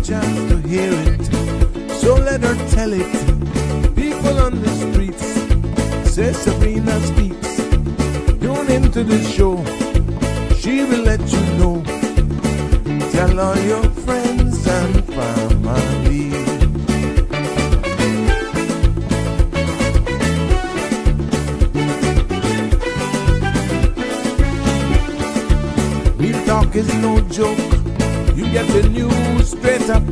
chance to hear it, so let her tell it. People on the streets say Sabrina speaks. Tune into the show, she will let you know. Tell all your friends and family. Real talk is no joke. You get the news straight up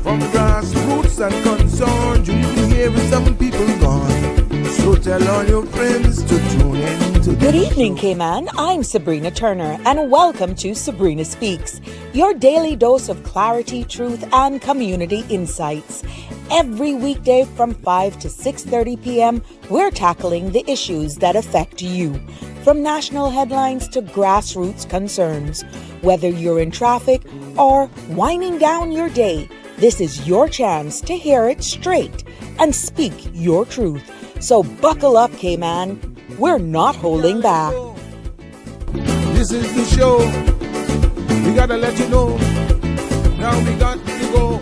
from grassroots and concerns. You can hear with some people gone. So tell all your friends to tune in to Good evening, Cayman. I'm Sabrina Turner, and welcome to Sabrina Speaks, your daily dose of clarity, truth, and community insights. Every weekday from 5 to 6:30 p.m., we're tackling the issues that affect you, from national headlines to grassroots concerns. Whether you're in traffic or winding down your day, this is your chance to hear it straight and speak your truth. So buckle up, Cayman. We're not holding back. This is the show. We gotta let you know. Now we got to go.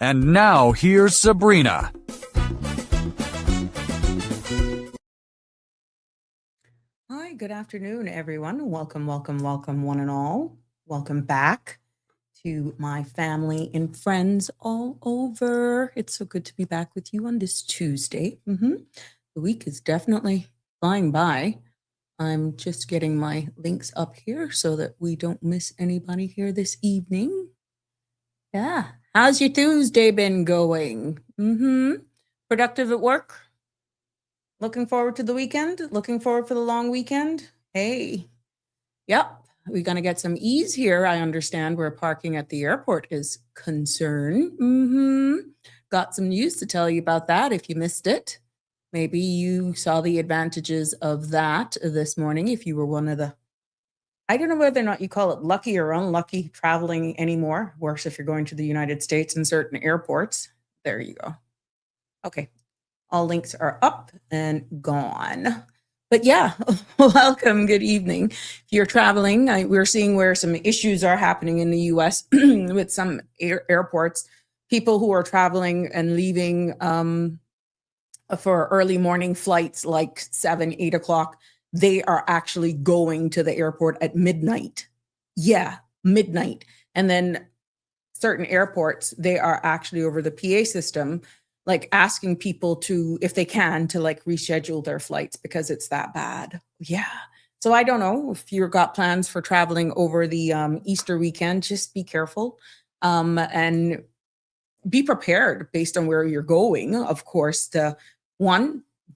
And now here's Sabrina. Hi, good afternoon, everyone. Welcome, one and all. Welcome back to my family and friends all over. It's so good to be back with you on this Tuesday. The week is definitely flying by. I'm just getting my links up here so that we don't miss anybody here this evening. Yeah. How's your Tuesday been going? Productive at work? Looking forward to the weekend? Looking forward for the long weekend? Hey. Yep. We're going to get some ease here. I understand where parking at the airport is concerned. Got some news to tell you about that if you missed it. Maybe you saw the advantages of that this morning if you were one of the, I don't know whether or not you call it lucky or unlucky traveling anymore. Worse if you're going to the United States in certain airports. There you go. Okay. All links are up and gone. But yeah, welcome. Good evening. If you're traveling, we're seeing where some issues are happening in the U.S. with some airports. People who are traveling and leaving for early morning flights like 7, 8 o'clock, they are actually going to the airport at midnight. Yeah, midnight. And then certain airports, they are actually over the PA system, like asking people to, if they can, to like reschedule their flights because it's that bad. Yeah. So I don't know if you've got plans for traveling over the Easter weekend, just be careful and be prepared based on where you're going. Of course,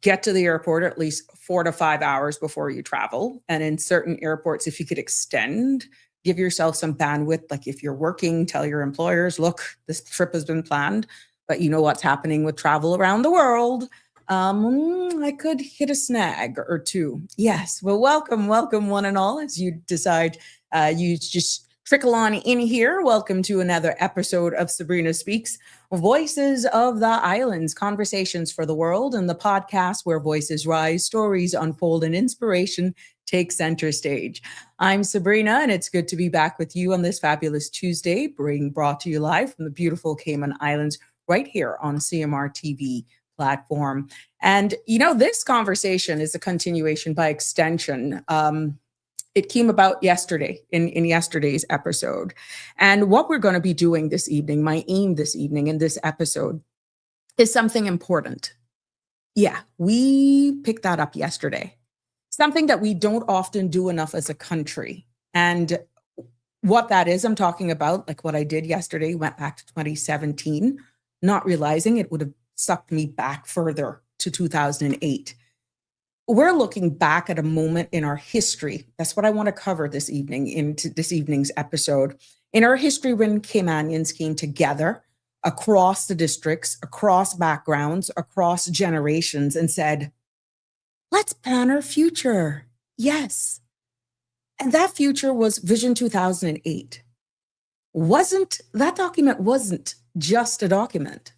get to the airport at least 4 to 5 hours before you travel. And in certain airports, if you could extend, give yourself some bandwidth. Like if you're working, tell your employers, look, this trip has been planned, but you know what's happening with travel around the world. I could hit a snag or two. Yes. Well, welcome one and all. As you decide, you just trickle on in here. Welcome to another episode of Sabrina Speaks, Voices of the Islands, Conversations for the World, and the podcast where voices rise, stories unfold, and inspiration takes center stage. I'm Sabrina, and it's good to be back with you on this fabulous Tuesday, brought to you live from the beautiful Cayman Islands, right here on CMR TV platform. And, this conversation is a continuation by extension. It came about yesterday in yesterday's episode. And what we're going to be doing this evening, my aim this evening in this episode, is something important. Yeah, we picked that up yesterday. Something that we don't often do enough as a country. And what that is, I'm talking about, like what I did yesterday, went back to 2017, not realizing it would have sucked me back further to 2008. We're looking back at a moment in our history. That's what I want to cover this evening into this evening's episode. In our history, when Caymanians came together across the districts, across backgrounds, across generations, and said, let's plan our future. Yes. And that future was Vision 2008. That document wasn't just a document.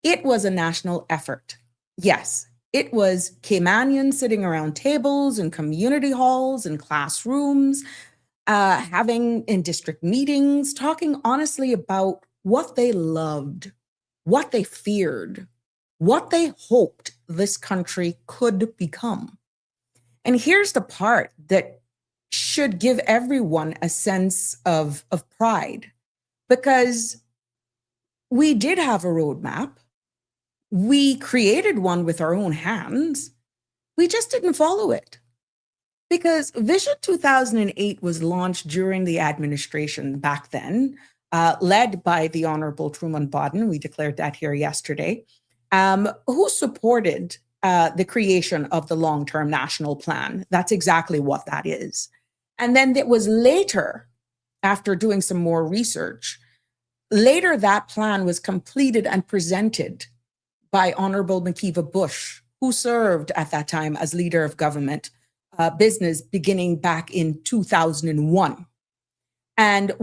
It was a national effort. Yes, It was Caymanians sitting around tables and community halls and classrooms, having in district meetings, talking honestly about what they loved, what they feared, what they hoped this country could become. And here's the part that should give everyone a sense of pride, because we did have a roadmap. We created one with our own hands. We just didn't follow it. Because Vision 2008 was launched during the administration back then, led by the Honorable Truman Bodden. We declared that here yesterday, who supported the creation of the long-term national plan. That's exactly what that is. And then it was later, after doing some more research, later that plan was completed and presented by Honorable Makiva Bush, who served at that time as leader of government business beginning back in 2001, and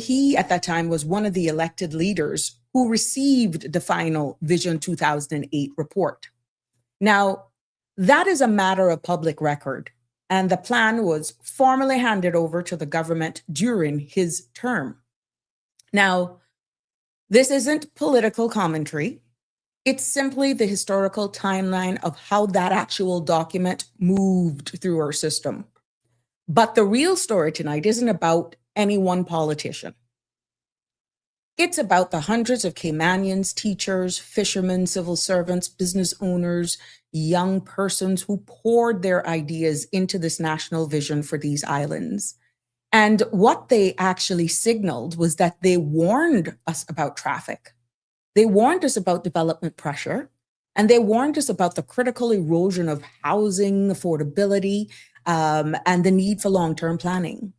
he at that time was one of the elected leaders who received the final Vision 2008 report. Now, that is a matter of public record, and the plan was formally handed over to the government during his term. Now, this isn't political commentary. It's simply the historical timeline of how that actual document moved through our system. But the real story tonight isn't about any one politician. It's about the hundreds of Caymanians, teachers, fishermen, civil servants, business owners, young persons who poured their ideas into this national vision for these islands. And what they actually signaled was that they warned us about traffic. They warned us about development pressure, and they warned us about the critical erosion of housing, affordability, and the need for long-term planning.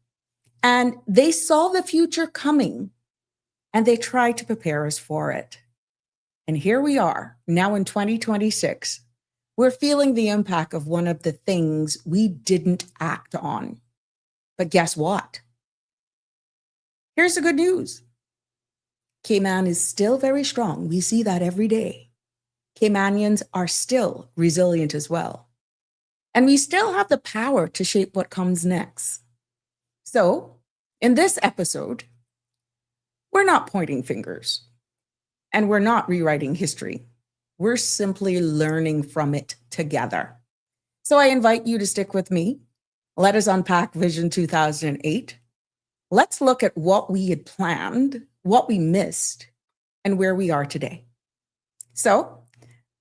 And they saw the future coming, and they tried to prepare us for it. And here we are, now in 2026. We're feeling the impact of one of the things we didn't act on. But guess what? Here's the good news. Cayman is still very strong. We see that every day. Caymanians are still resilient as well. And we still have the power to shape what comes next. So, in this episode, we're not pointing fingers and we're not rewriting history. We're simply learning from it together. So I invite you to stick with me. Let us unpack Vision 2008. Let's look at what we had planned, what we missed, and where we are today. So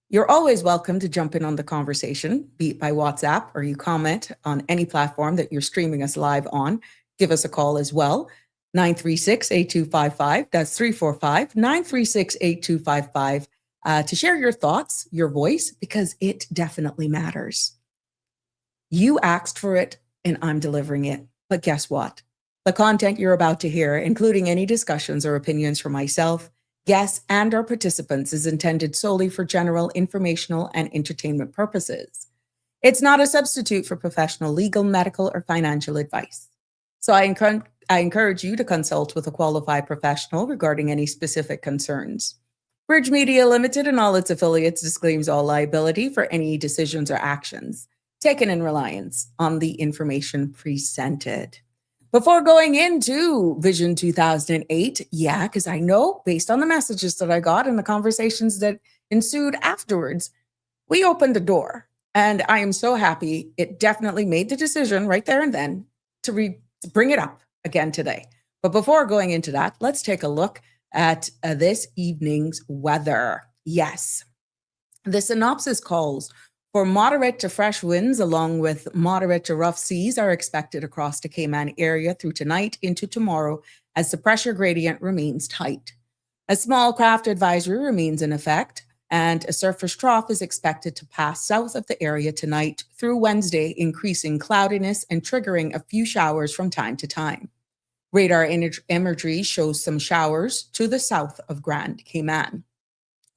you're always welcome to jump in on the conversation, be it by WhatsApp or you comment on any platform that you're streaming us live on. Give us a call as well, 936-8255. That's 345-936-8255 to share your thoughts, your voice, because it definitely matters. You asked for it and I'm delivering it. But guess what? The content you're about to hear, including any discussions or opinions from myself, guests, and our participants, is intended solely for general informational and entertainment purposes. It's not a substitute for professional legal, medical, or financial advice. So I encourage you to consult with a qualified professional regarding any specific concerns. Bridge Media Limited and all its affiliates disclaims all liability for any decisions or actions taken in reliance on the information presented. Before going into Vision 2008, because I know based on the messages that I got and the conversations that ensued afterwards, we opened the door. And I am so happy it definitely made the decision right there and then to bring it up again today. But before going into that, let's take a look at this evening's weather. Yes, the synopsis calls for moderate to fresh winds along with moderate to rough seas are expected across the Cayman area through tonight into tomorrow as the pressure gradient remains tight. A small craft advisory remains in effect, and a surface trough is expected to pass south of the area tonight through Wednesday, increasing cloudiness and triggering a few showers from time to time. Radar imagery shows some showers to the south of Grand Cayman.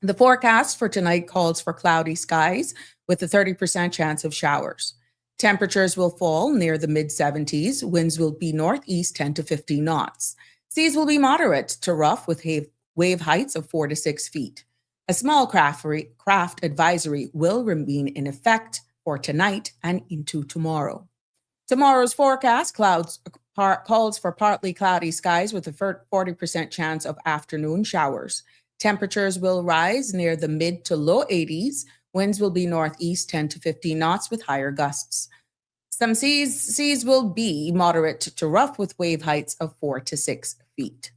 The forecast for tonight calls for cloudy skies with a 30% chance of showers. Temperatures will fall near the mid-70s. Winds will be northeast 10 to 15 knots. Seas will be moderate to rough with wave heights of 4 to 6 feet. A small craft advisory will remain in effect for tonight and into tomorrow. Tomorrow's forecast calls for partly cloudy skies with a 40% chance of afternoon showers. Temperatures will rise near the mid to low 80s. Winds will be northeast 10 to 15 knots with higher gusts. Some seas will be moderate to rough with wave heights of 4 to 6 feet.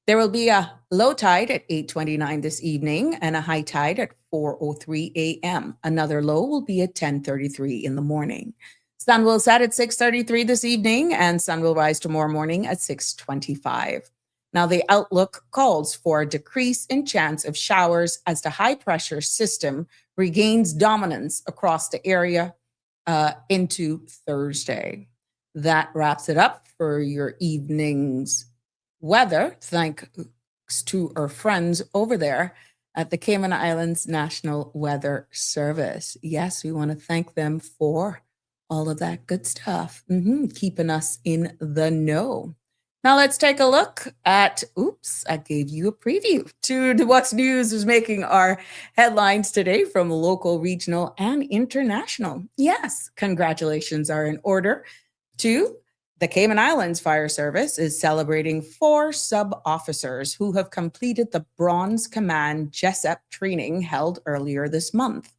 There will be a low tide at 8:29 this evening and a high tide at 4:03 a.m. Another low will be at 10:33 in the morning. Sun will set at 6:33 this evening and sun will rise tomorrow morning at 6:25. Now, the outlook calls for a decrease in chance of showers as the high pressure system regains dominance across the area into Thursday. That wraps it up for your evening's weather. Thanks to our friends over there at the Cayman Islands National Weather Service. Yes, we want to thank them for all of that good stuff, keeping us in the know. Now let's take a look at, I gave you a preview to what's news is making our headlines today from local, regional, and international. Yes, congratulations are in order to the Cayman Islands Fire Service is celebrating 4 sub-officers who have completed the Bronze Command JESEP training held earlier this month.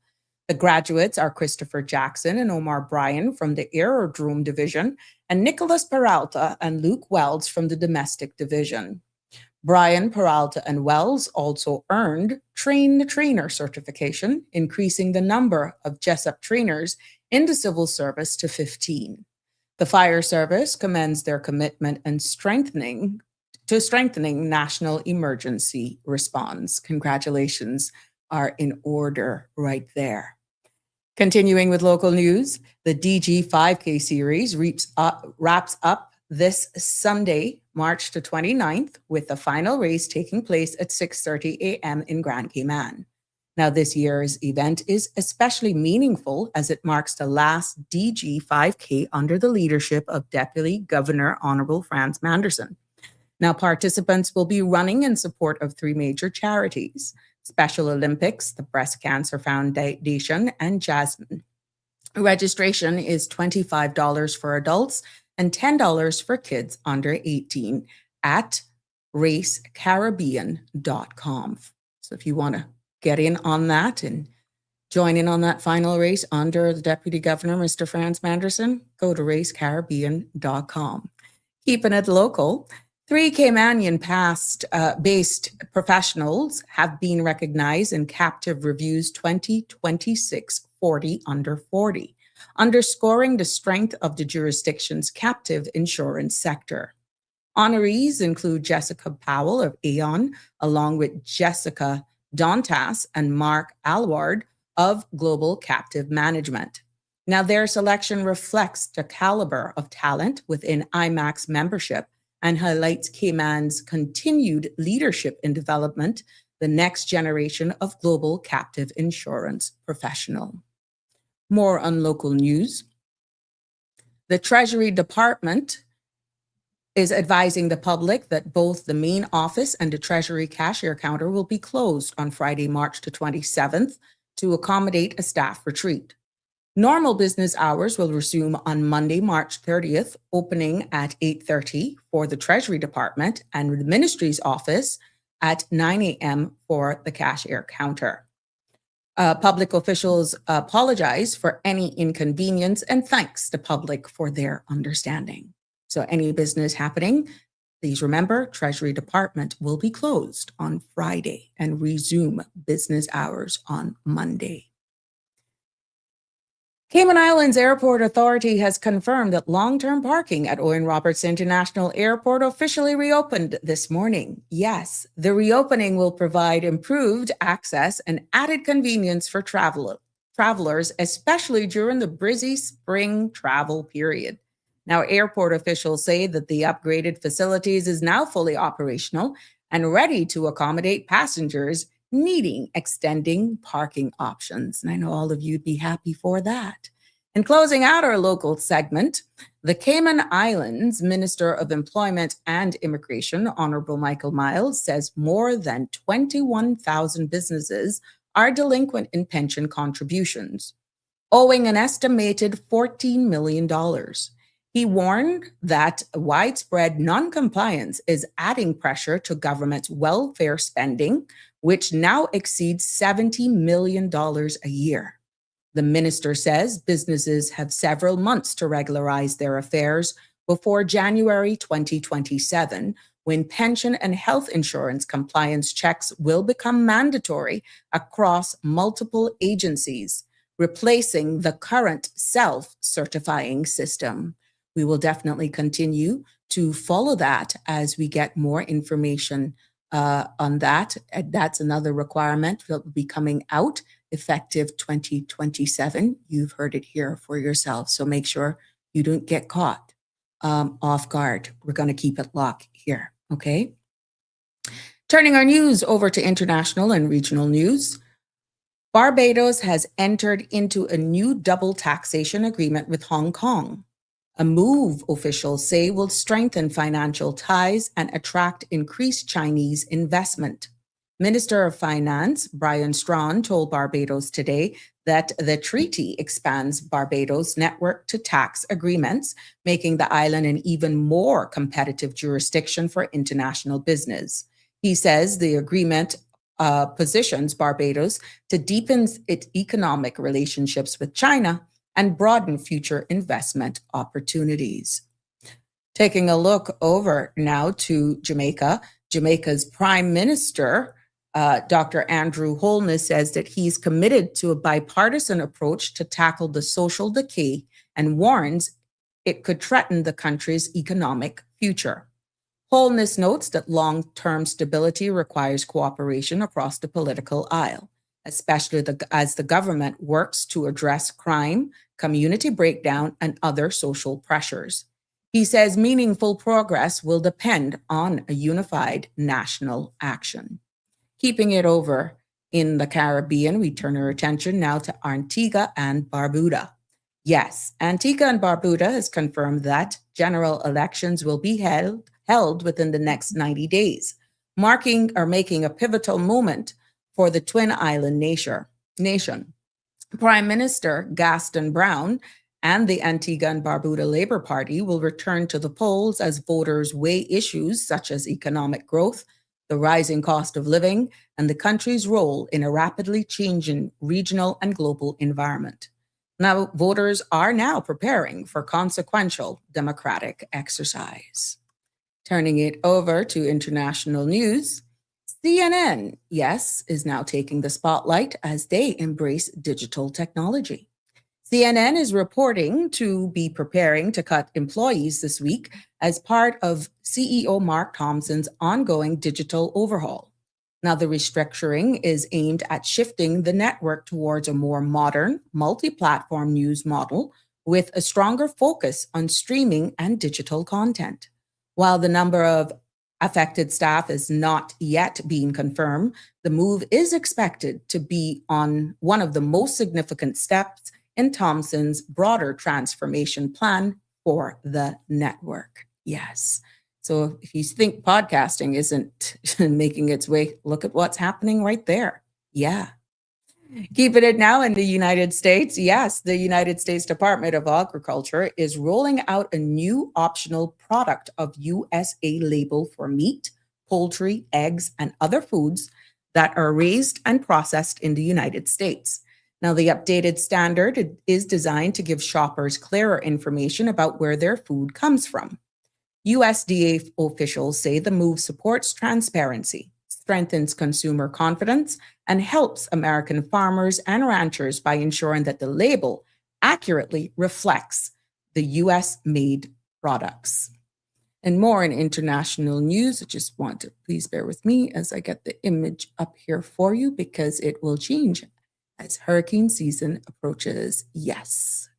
The graduates are Christopher Jackson and Omar Bryan from the Aerodrome Division and Nicholas Peralta and Luke Wells from the Domestic Division. Bryan, Peralta, and Wells also earned Train the Trainer certification, increasing the number of JESEP trainers in the civil service to 15. The fire service commends their commitment and strengthening national emergency response. Congratulations are in order right there. Continuing with local news, the DG 5K series wraps up this Sunday, March the 29th, with the final race taking place at 6:30 a.m. in Grand Cayman. Now, this year's event is especially meaningful as it marks the last DG 5K under the leadership of Deputy Governor Honorable Franz Manderson. Now, participants will be running in support of 3 major charities: Special Olympics, the Breast Cancer Foundation, and Jasmine. Registration is $25 for adults and $10 for kids under 18 at racecaribbean.com. So if you want to get in on that and join in on that final race under the Deputy Governor, Mr. Franz Manderson, go to racecaribbean.com. Keeping it local, 3 Caymanian based professionals have been recognized in Captive Review's 2026 40 Under 40, underscoring the strength of the jurisdiction's captive insurance sector. Honorees include Jessica Powell of Aon, along with Jessica Dontas and Mark Alward of Global Captive Management. Now, their selection reflects the caliber of talent within IMAX membership and highlights Cayman's continued leadership in development, the next generation of global captive insurance professional. More on local news. The Treasury Department is advising the public that both the main office and the Treasury cashier counter will be closed on Friday, March the 27th to accommodate a staff retreat. Normal business hours will resume on Monday, March 30th, opening at 8:30 for the Treasury Department and the Ministry's office at 9 a.m. for the cashier counter. Public officials apologize for any inconvenience and thanks the public for their understanding. So any business happening, please remember Treasury Department will be closed on Friday and resume business hours on Monday. Cayman Islands Airport Authority has confirmed that long-term parking at Owen Roberts International Airport officially reopened this morning. Yes, the reopening will provide improved access and added convenience for travelers, especially during the busy spring travel period. Now, airport officials say that the upgraded facilities is now fully operational and ready to accommodate passengers needing extending parking options. And I know all of you'd be happy for that. And closing out our local segment, The Cayman Islands Minister of Employment and Immigration, Honorable Michael Miles, says more than 21,000 businesses are delinquent in pension contributions, owing an estimated $14 million. He warned that widespread noncompliance is adding pressure to government's welfare spending, which now exceeds $70 million a year. The minister says businesses have several months to regularize their affairs before January 2027, when pension and health insurance compliance checks will become mandatory across multiple agencies, replacing the current self-certifying system. We will definitely continue to follow that as we get more information on that. That's another requirement that will be coming out effective 2027. You've heard it here for yourself. So make sure you don't get caught off guard. We're going to keep it locked here. Okay. Turning our news over to international and regional news. Barbados has entered into a new double taxation agreement with Hong Kong, a move officials say will strengthen financial ties and attract increased Chinese investment. Minister of Finance Brian Strawn told Barbados today that the treaty expands Barbados' network to tax agreements, making the island an even more competitive jurisdiction for international business. He says the agreement positions Barbados to deepen its economic relationships with China and broaden future investment opportunities. Taking a look over now to Jamaica, Jamaica's Prime Minister, Dr. Andrew Holness, says that he's committed to a bipartisan approach to tackle the social decay and warns it could threaten the country's economic future. Holness notes that long-term stability requires cooperation across the political aisle, especially as the government works to address crime, community breakdown, and other social pressures. He says meaningful progress will depend on a unified national action. Keeping it over in the Caribbean, we turn our attention now to Antigua and Barbuda. Yes, Antigua and Barbuda has confirmed that general elections will be held within the next 90 days, marking or making a pivotal moment for the Twin Island nation. Prime Minister Gaston Brown and the Antigua and Barbuda Labour Party will return to the polls as voters weigh issues such as economic growth, the rising cost of living, and the country's role in a rapidly changing regional and global environment. Now, voters are now preparing for consequential democratic exercise. Turning it over to international news, CNN, yes, is now taking the spotlight as they embrace digital technology. CNN is reporting to be preparing to cut employees this week as part of CEO Mark Thompson's ongoing digital overhaul. Now, the restructuring is aimed at shifting the network towards a more modern, multi-platform news model with a stronger focus on streaming and digital content. While the number of affected staff is not yet being confirmed, the move is expected to be on one of the most significant steps in Thompson's broader transformation plan for the network. Yes. So if you think podcasting isn't making its way, look at what's happening right there. Yeah. Keeping it now in the United States. Yes, the United States Department of Agriculture is rolling out a new optional product of USA label for meat, poultry, eggs, and other foods that are raised and processed in the United States. Now, the updated standard is designed to give shoppers clearer information about where their food comes from. USDA officials say the move supports transparency, strengthens consumer confidence, and helps American farmers and ranchers by ensuring that the label accurately reflects the US-made products. And more in international news, I just want to please bear with me as I get the image up here for you because it will change as hurricane season approaches. Yes.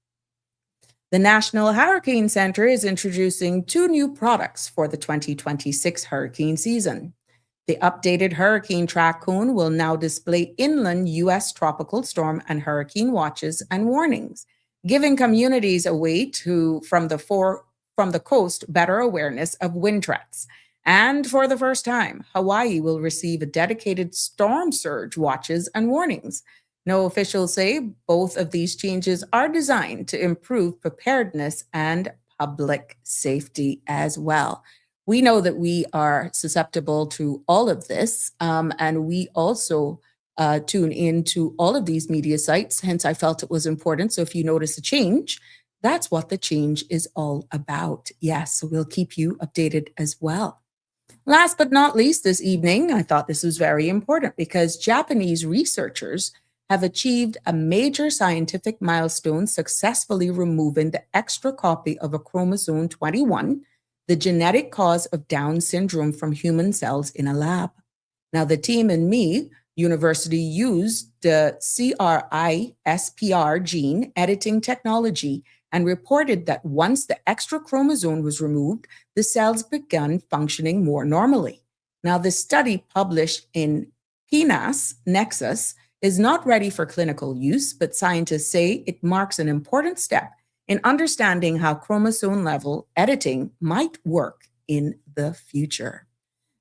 The National Hurricane Center is introducing 2 new products for the 2026 hurricane season. The updated hurricane track cone will now display inland U.S. tropical storm and hurricane watches and warnings, giving communities a way to from the coast better awareness of wind threats. And for the first time, Hawaii will receive a dedicated storm surge watches and warnings. No officials say both of these changes are designed to improve preparedness and public safety as well. We know that we are susceptible to all of this, and we also tune into all of these media sites. Hence, I felt it was important. So if you notice a change, that's what the change is all about. Yes, so we'll keep you updated as well. Last but not least, this evening, I thought this was very important because Japanese researchers have achieved a major scientific milestone, successfully removing the extra copy of a chromosome 21, the genetic cause of Down syndrome, from human cells in a lab. Now, the team and me University used the CRISPR gene editing technology and reported that once the extra chromosome was removed, the cells began functioning more normally. Now, the study published in PNAS Nexus is not ready for clinical use, but scientists say it marks an important step in understanding how chromosome level editing might work in the future.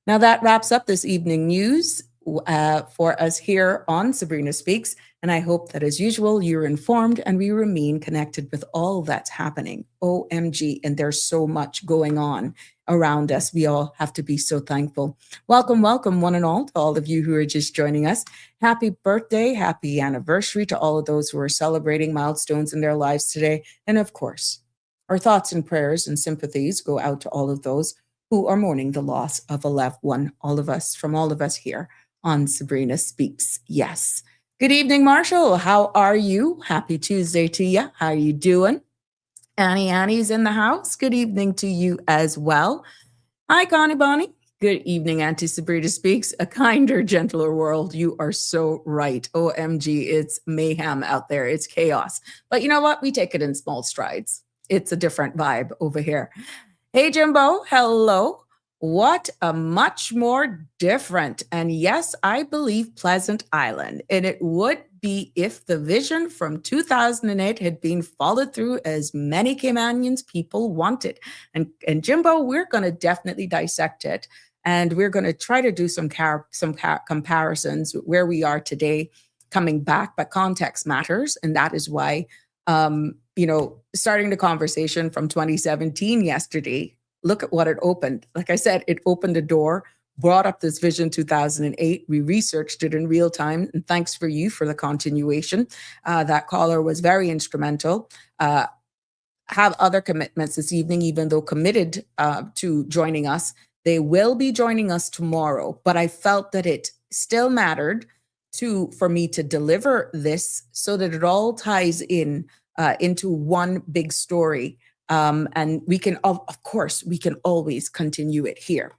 Now, that wraps up this evening news for us here on Sabrina Speaks. And I hope that, as usual, you're informed and we remain connected with all that's happening. OMG. And there's so much going on around us. We all have to be so thankful. Welcome, welcome, one and all, to all of you who are just joining us. Happy birthday, happy anniversary to all of those who are celebrating milestones in their lives today. And of course, our thoughts and prayers and sympathies go out to all of those who are mourning the loss of a loved one. All of us, from all of us here on Sabrina Speaks. Yes. Good evening, Marshall. How are you? Happy Tuesday to you. How are you doing? Annie's in the house. Good evening to you as well. Hi, Connie Bonnie. Good evening, Auntie Sabrina Speaks. A kinder, gentler world. You are so right. OMG, it's mayhem out there. It's chaos. But you know what? We take it in small strides. It's a different vibe over here. Hey, Jimbo. Hello. What a much more different, and yes, I believe Pleasant Island. And it would be if the vision from 2008 had been followed through as many Caymanians people wanted. And Jimbo, we're going to definitely dissect it. And we're going to try to do some comparisons where we are today coming back, but context matters. And that is why, starting the conversation from 2017 yesterday, look at what it opened. Like I said, it opened a door, brought up this Vision 2008. We researched it in real time. And thanks for you for the continuation. That caller was very instrumental. Have other commitments this evening, even though committed to joining us. They will be joining us tomorrow. But I felt that it still mattered for me to deliver this so that it all ties in into one big story. And we can, of course, we can always continue it here.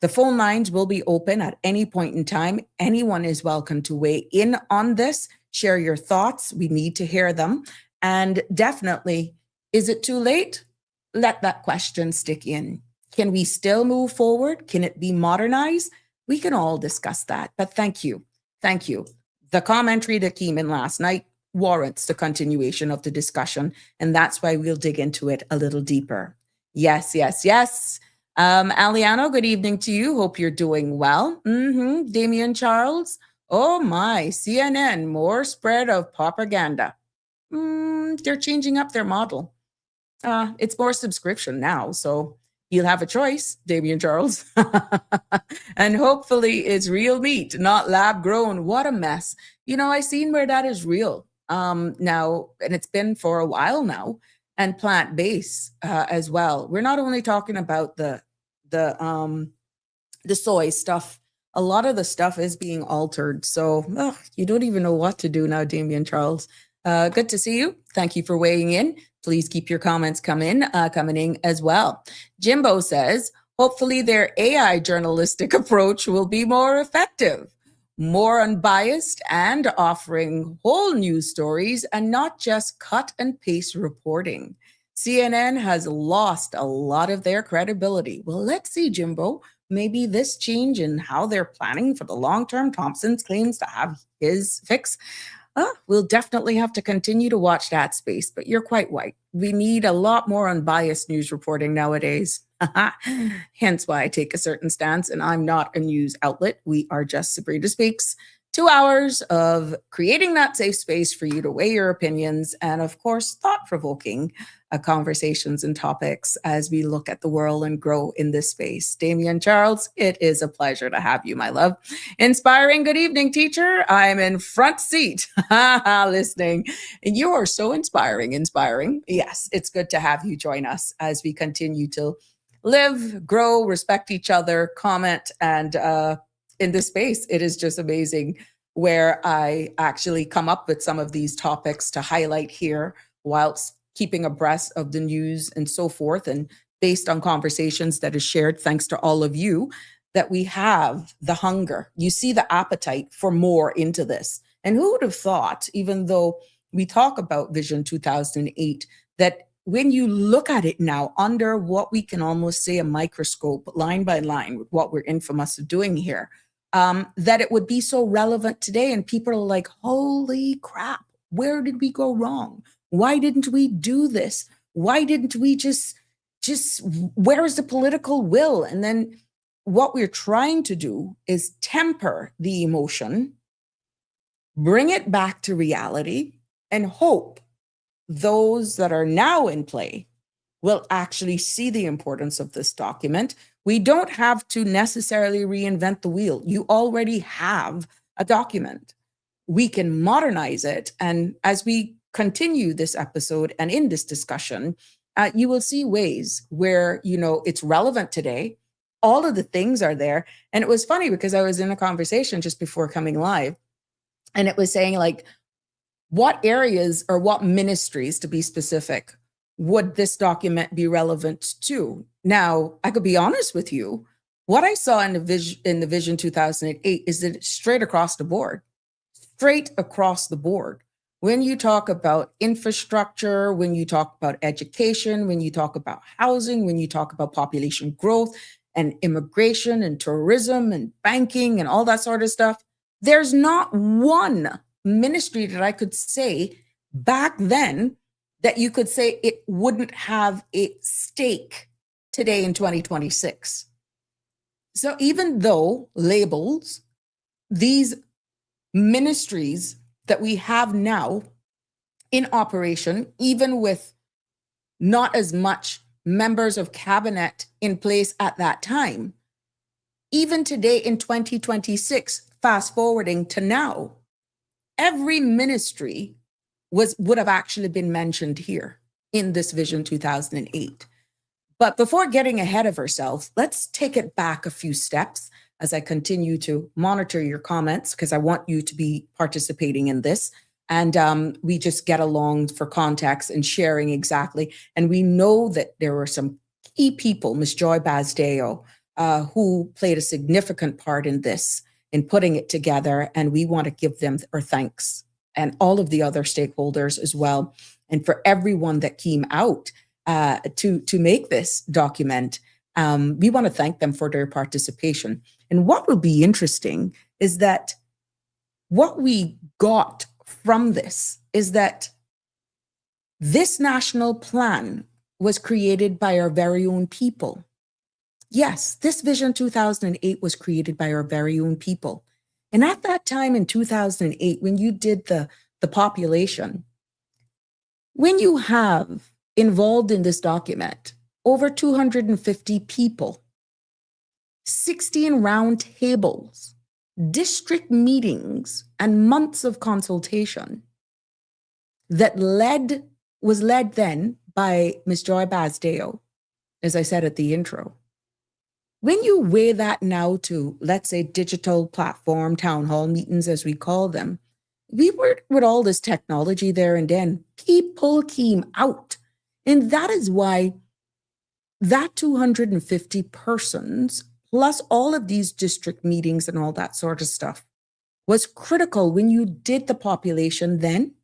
The phone lines will be open at any point in time. Anyone is welcome to weigh in on this. Share your thoughts. We need to hear them. And definitely, is it too late? Let that question stick in. Can we still move forward? Can it be modernized? We can all discuss that. But thank you. Thank you. The commentary that came in last night warrants the continuation of the discussion, and that's why we'll dig into it a little deeper. Yes. Aliano, good evening to you. Hope you're doing well. Damian Charles. Oh my, CNN, more spread of propaganda. They're changing up their model. It's more subscription now, so you'll have a choice, Damian Charles. And hopefully it's real meat, not lab grown. What a mess. I seen where that is real. Now, and it's been for a while now, and plant-based as well. We're not only talking about the soy stuff. A lot of the stuff is being altered. So you don't even know what to do now, Damian Charles. Good to see you. Thank you for weighing in. Please keep your comments coming in as well. Jimbo says, hopefully their AI journalistic approach will be more effective, more unbiased, and offering whole news stories and not just cut and paste reporting. CNN has lost a lot of their credibility. Well, let's see, Jimbo. Maybe this change in how they're planning for the long term. Thompson's claims to have his fix. we'll definitely have to continue to watch that space, but you're quite right. We need a lot more unbiased news reporting nowadays. Hence why I take a certain stance, and I'm not a news outlet. We are just Sabrina Speaks. 2 hours of creating that safe space for you to weigh your opinions and, of course, thought-provoking conversations and topics as we look at the world and grow in this space. Damian Charles, it is a pleasure to have you, my love. Inspiring good evening, teacher. I'm in front seat listening. And you are so inspiring. Yes, it's good to have you join us as we continue to live, grow, respect each other, comment, and in this space, it is just amazing where I actually come up with some of these topics to highlight here whilst keeping abreast of the news and so forth, and based on conversations that is shared, thanks to all of you, that we have the hunger. You see the appetite for more into this. And who would have thought, even though we talk about Vision 2008, that when you look at it now under what we can almost say a microscope, line by line, with what we're infamous of doing here, that it would be so relevant today. And people are like, holy crap, where did we go wrong? Why didn't we do this? Why didn't we just where is the political will? And then what we're trying to do is temper the emotion, bring it back to reality, and hope those that are now in play will actually see the importance of this document. We don't have to necessarily reinvent the wheel. You already have a document. We can modernize it. And as we continue this episode and in this discussion, you will see ways where, it's relevant today. All of the things are there. And it was funny because I was in a conversation just before coming live, and it was saying, like, what areas or what ministries, to be specific, would this document be relevant to? Now, I could be honest with you. What I saw in the Vision 2008 is that it's straight across the board. When you talk about infrastructure, when you talk about education, when you talk about housing, when you talk about population growth and immigration and tourism and banking and all that sort of stuff, there's not one ministry that I could say back then that you could say it wouldn't have a stake today in 2026. So even though labels, these ministries that we have now in operation, even with not as much members of cabinet in place at that time, even today in 2026, fast forwarding to now, every ministry would have actually been mentioned here in this Vision 2008. But before getting ahead of ourselves, let's take it back a few steps as I continue to monitor your comments, because I want you to be participating in this. And we just get along for context and sharing exactly. And we know that there were some key people, Ms. Joy Basdeo, who played a significant part in this, in putting it together. And we want to give them our thanks, and all of the other stakeholders as well. And for everyone that came out to make this document, we want to thank them for their participation. And what will be interesting is that what we got from this is that this national plan was created by our very own people. Yes, this Vision 2008 was created by our very own people. And at that time in 2008, when you did the population, when you have involved in this document over 250 people, 16 round tables, district meetings, and months of consultation that was led then by Ms. Joy Basdeo, as I said at the intro. When you weigh that now to, let's say, digital platform, town hall meetings, as we call them, we were with all this technology there, and then people came out. And that is why that 250 persons, plus all of these district meetings and all that sort of stuff, was critical when you did the population then,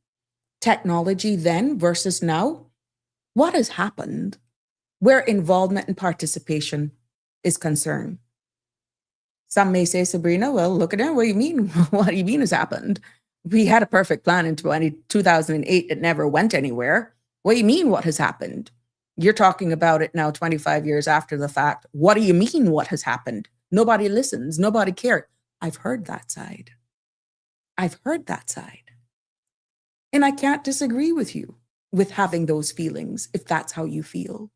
technology then versus now. What has happened where involvement and participation is concerned? Some may say, Sabrina, well, look at it. What do you mean? What do you mean has happened? We had a perfect plan in 2008. It never went anywhere. What do you mean, what has happened? You're talking about it now 25 years after the fact. What do you mean, what has happened? Nobody listens. Nobody cares. I've heard that side. I've heard that side. And I can't disagree with you with having those feelings if that's how you feel.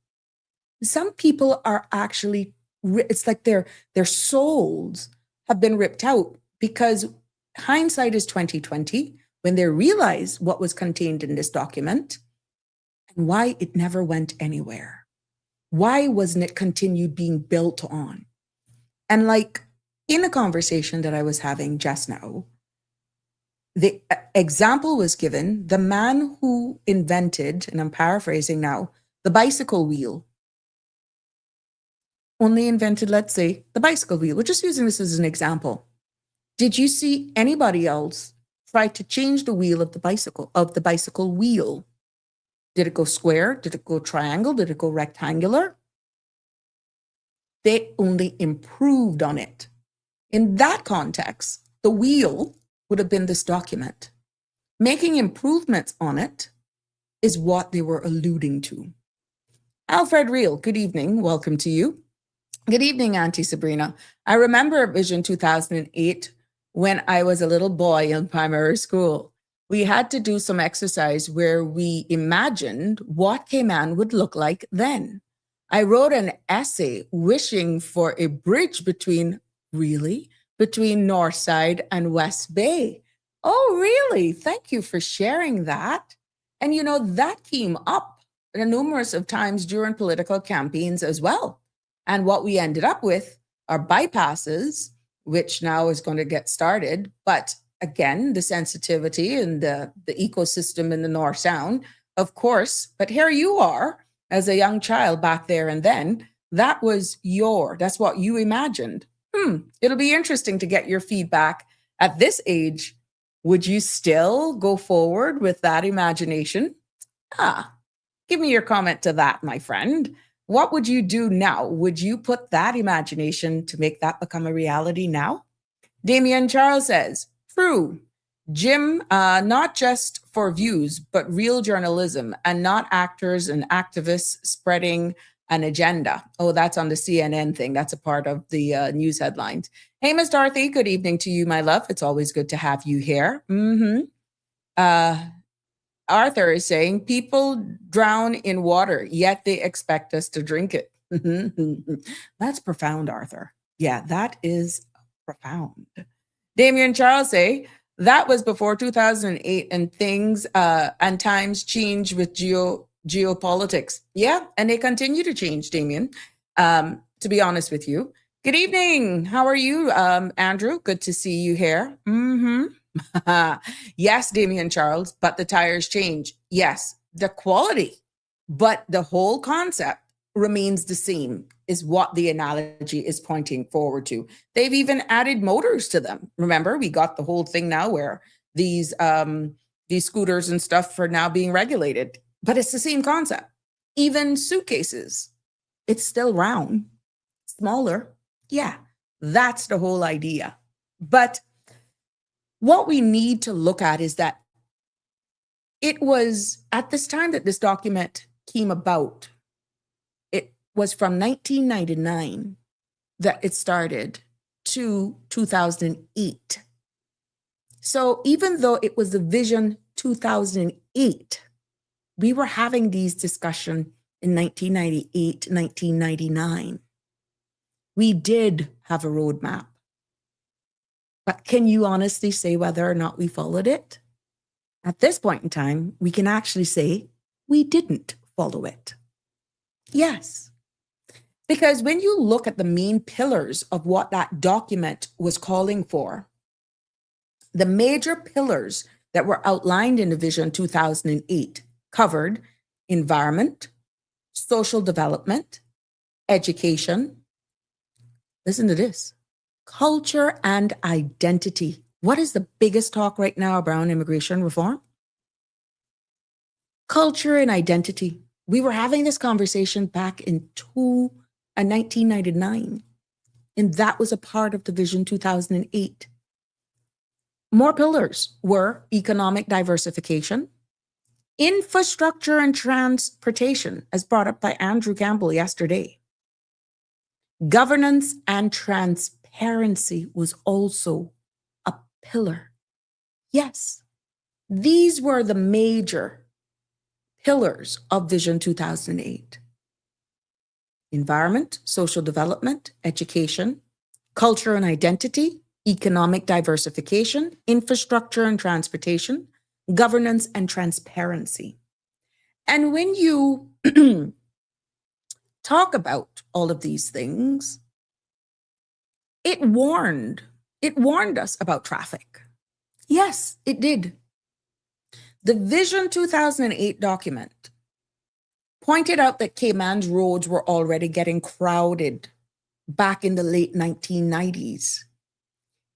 Some people are actually, it's like their souls have been ripped out because hindsight is 2020 when they realize what was contained in this document and why it never went anywhere. Why wasn't it continued being built on? And like in a conversation that I was having just now, the example was given, the man who invented, and I'm paraphrasing now, the bicycle wheel. Only invented, let's say, the bicycle wheel. We're just using this as an example. Did you see anybody else try to change the wheel of the bicycle wheel? Did it go square? Did it go triangle? Did it go rectangular? They only improved on it. In that context, the wheel would have been this document. Making improvements on it is what they were alluding to. Alfred Reel, good evening. Welcome to you. Good evening, Auntie Sabrina. I remember Vision 2008 when I was a little boy in primary school. We had to do some exercise where we imagined what Cayman would look like then. I wrote an essay wishing for a bridge between North Side and West Bay. Oh, really? Thank you for sharing that. And you know, that came up numerous of times during political campaigns as well. And what we ended up with are bypasses, which now is going to get started. But again, the sensitivity and the ecosystem in the North Sound, of course. But here you are as a young child back there and then. That's what you imagined. It'll be interesting to get your feedback at this age. Would you still go forward with that imagination? Give me your comment to that, my friend. What would you do now? Would you put that imagination to make that become a reality now? Damien Charles says, true. Jim, not just for views, but real journalism and not actors and activists spreading an agenda. Oh, that's on the CNN thing. That's a part of the news headlines. Hey, Miss Dorothy, good evening to you, my love. It's always good to have you here. Arthur is saying, people drown in water, yet they expect us to drink it. That's profound, Arthur. Yeah, that is profound. Damien Charles say, that was before 2008 and things and times change with geopolitics. Yeah, and they continue to change, Damien, to be honest with you. Good evening. How are you, Andrew? Good to see you here. Yes, Damien Charles, but the tires change. Yes, the quality, but the whole concept remains the same, is what the analogy is pointing forward to. They've even added motors to them. Remember, we got the whole thing now where these scooters and stuff are now being regulated, but it's the same concept. Even suitcases, it's still round, smaller. Yeah, that's the whole idea. But what we need to look at is that it was at this time that this document came about. It was from 1999 that it started to 2008. So even though it was the Vision 2008, we were having these discussions in 1998, 1999. We did have a roadmap. But can you honestly say whether or not we followed it? At this point in time, we can actually say we didn't follow it. Yes. Because when you look at the main pillars of what that document was calling for, the major pillars that were outlined in the Vision 2008 covered environment, social development, education. Listen to this. Culture and identity. What is the biggest talk right now around immigration reform? Culture and identity. We were having this conversation back in 1999, and that was a part of the Vision 2008. more pillars were economic diversification, infrastructure and transportation, as brought up by Andrew Campbell yesterday. Governance and transparency was also a pillar. Yes, these were the major pillars of Vision 2008. Environment, social development, education, culture and identity, economic diversification, infrastructure and transportation, governance and transparency. And when you talk about all of these things, it warned us about traffic. Yes, it did. The Vision 2008 document pointed out that Cayman's roads were already getting crowded back in the late 1990s.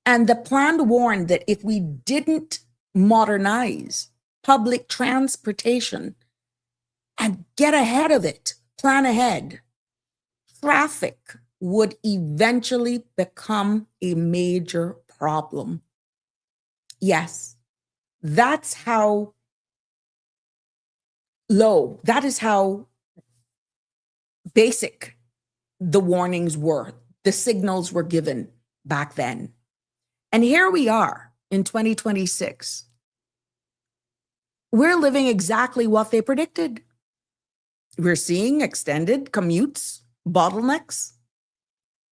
And the plan warned that if we didn't modernize public transportation and get ahead of it, plan ahead, traffic would eventually become a major problem. Yes, that's how low, that is how basic the warnings were, the signals were given back then. And here we are in 2026. We're living exactly what they predicted. We're seeing extended commutes, bottlenecks,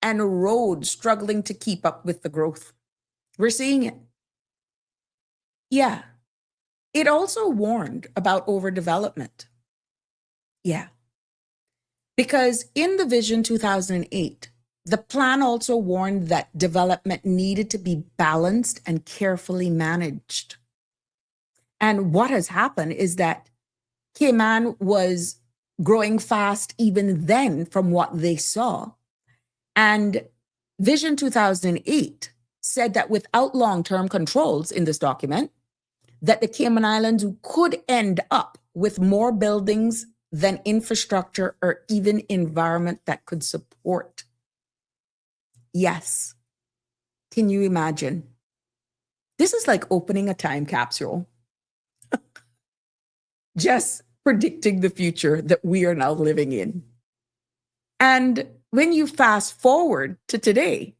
and roads struggling to keep up with the growth. We're seeing it. Yeah. It also warned about overdevelopment. Yeah. Because in the Vision 2008, the plan also warned that development needed to be balanced and carefully managed. And what has happened is that Cayman was growing fast even then from what they saw. And Vision 2008 said that without long-term controls in this document, that the Cayman Islands could end up with more buildings than infrastructure or even environment that could support. Yes. Can you imagine? This is like opening a time capsule. Just predicting the future that we are now living in. And when you fast forward to today,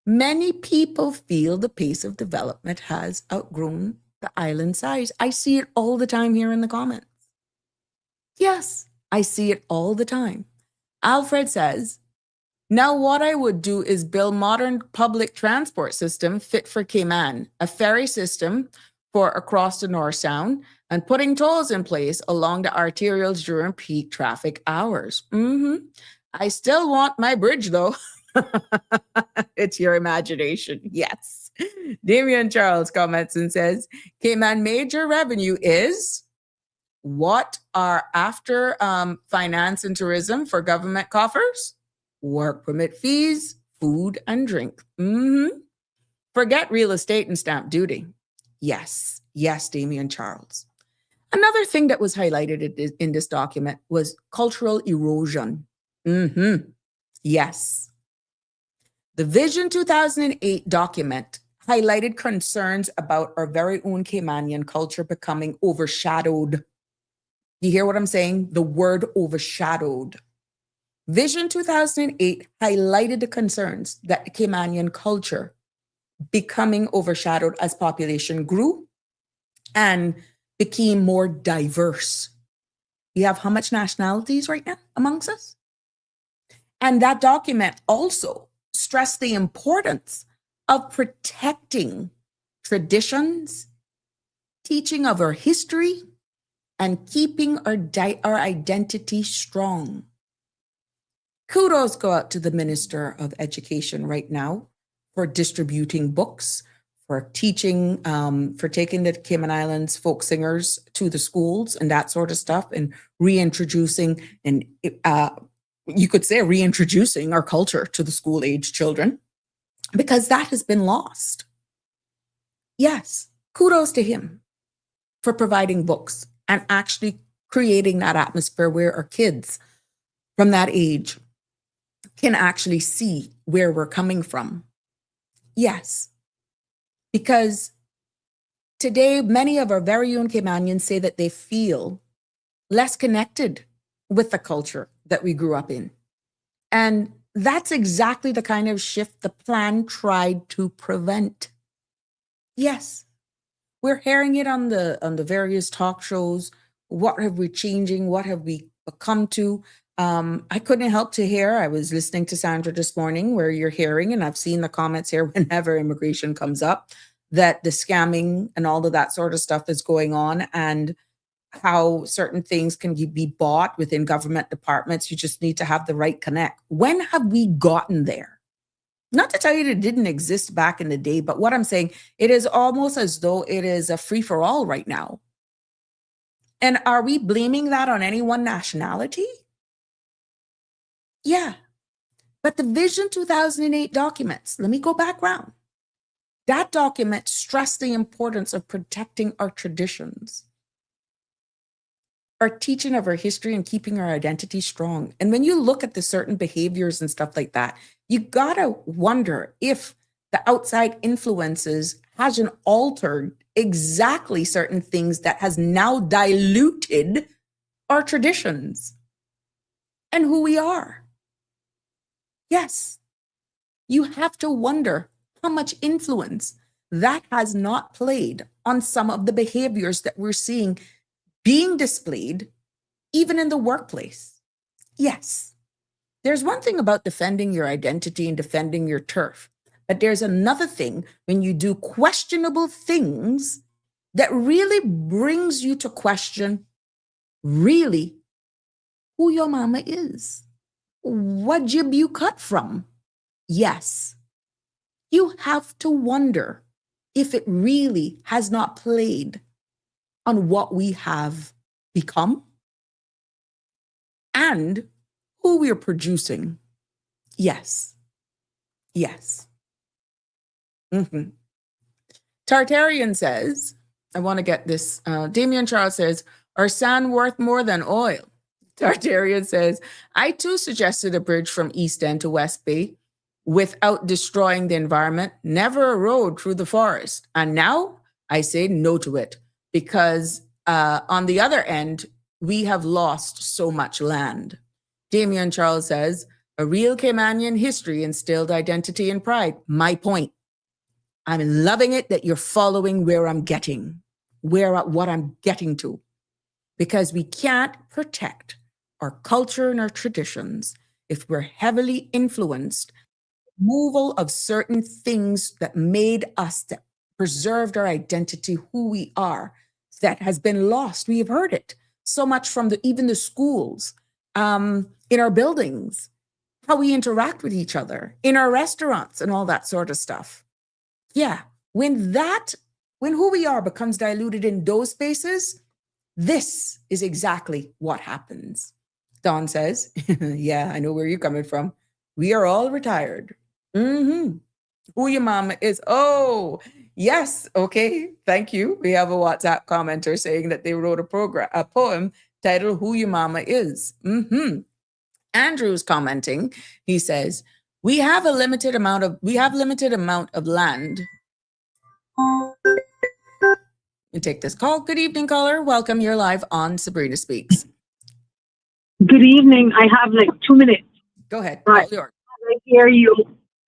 many people feel the pace of development has outgrown the island size. I see it all the time here in the comments. Yes, I see it all the time. Alfred says, now what I would do is build modern public transport system fit for Cayman, a ferry system for across the North Sound, and putting tolls in place along the arterials during peak traffic hours. I still want my bridge though. It's your imagination. Yes. Damian Charles comments and says, Cayman major revenue is what are after finance and tourism for government coffers? Work permit fees, food and drink. Forget real estate and stamp duty. Yes, Damian Charles. Another thing that was highlighted in this document was cultural erosion. Yes. The Vision 2008 document highlighted concerns about our very own Caymanian culture becoming overshadowed. You hear what I'm saying? The word overshadowed. Vision 2008 highlighted the concerns that the Caymanian culture becoming overshadowed as population grew and became more diverse. You have how much nationalities right now amongst us? And that document also stressed the importance of protecting traditions, teaching of our history, and keeping our identity strong. Kudos go out to the Minister of Education right now for distributing books, for teaching, for taking the Cayman Islands folk singers to the schools and that sort of stuff, and reintroducing, and you could say reintroducing our culture to the school-age children, because that has been lost. Yes, kudos to him for providing books and actually creating that atmosphere where our kids from that age can actually see where we're coming from. Yes. Because today, many of our very own Caymanians say that they feel less connected with the culture that we grew up in. And that's exactly the kind of shift the plan tried to prevent. Yes, we're hearing it on the various talk shows. What have we changing? What have we come to? I couldn't help to hear. I was listening to Sandra this morning where you're hearing, and I've seen the comments here whenever immigration comes up, that the scamming and all of that sort of stuff is going on, and how certain things can be bought within government departments. You just need to have the right connect. When have we gotten there? Not to tell you that it didn't exist back in the day, but what I'm saying, it is almost as though it is a free for all right now. And are we blaming that on any one nationality? Yeah. But the Vision 2008 documents, let me go back round. That document stressed the importance of protecting our traditions, our teaching of our history, and keeping our identity strong. And when you look at the certain behaviors and stuff like that, you gotta wonder if the outside influences hasn't altered exactly certain things that has now diluted our traditions and who we are. Yes, you have to wonder how much influence that has not played on some of the behaviors that we're seeing being displayed even in the workplace. Yes, there's one thing about defending your identity and defending your turf, but there's another thing when you do questionable things that really brings you to question really who your mama is, what jib you cut from. Yes, you have to wonder if it really has not played on what we have become and who we're producing. Yes. Yes. Tartarian says, I want to get this. Damien Charles says, are sand worth more than oil? Tartarian says, I too suggested a bridge from East End to West Bay without destroying the environment, never a road through the forest. And now I say no to it because on the other end, we have lost so much land. Damien Charles says, a real Caymanian history instilled identity and pride. My point. I'm loving it that you're following where I'm getting, what I'm getting to, because we can't protect our culture and our traditions if we're heavily influenced removal of certain things that made us, that preserved our identity, who we are, that has been lost. We have heard it so much from even the schools, in our buildings, how we interact with each other, in our restaurants and all that sort of stuff. Yeah, when who we are becomes diluted in those spaces, this is exactly what happens. Dawn says, yeah, I know where you're coming from. We are all retired. Who your mama is. Oh, yes. Okay. Thank you. We have a WhatsApp commenter saying that they wrote a poem titled Who Your Mama Is. Andrew's commenting. He says, we have limited amount of land. You take this call. Good evening, caller. Welcome. You're live on Sabrina Speaks. Good evening. I have like 2 minutes. Go ahead. Right.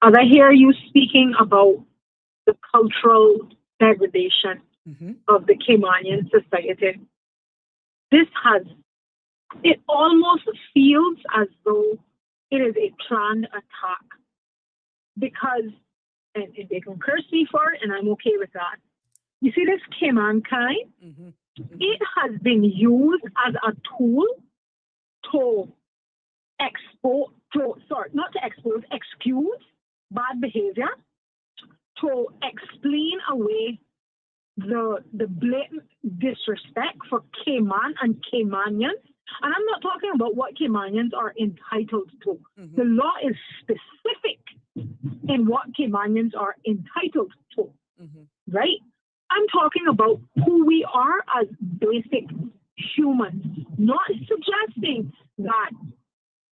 As I hear you speaking about the cultural degradation of the Caymanian society, it almost feels as though it is a planned attack because, and they can curse me for it, and I'm okay with that. You see, this Cayman kind, it has been used as a tool to excuse bad behavior, to explain away the blatant disrespect for Cayman and Caymanians. And I'm not talking about what Caymanians are entitled to. The law is specific in what Caymanians are entitled to, right? I'm talking about who we are as basic humans, not suggesting that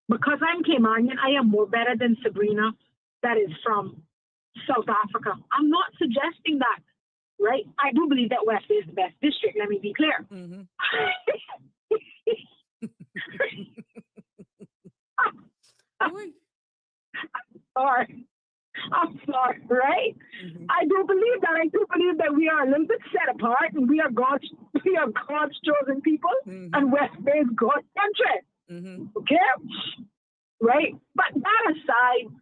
because I'm Caymanian, I am more better than Sabrina that is from South Africa. I'm not suggesting that, right? I do believe that West Bay is the best district. Let me be clear. Mm-hmm. I'm sorry, right? Mm-hmm. I do believe that. I do believe that we are a little bit set apart, and we are God's chosen people, Mm-hmm. and West Bay is God's country. Mm-hmm. Okay, right? But that aside,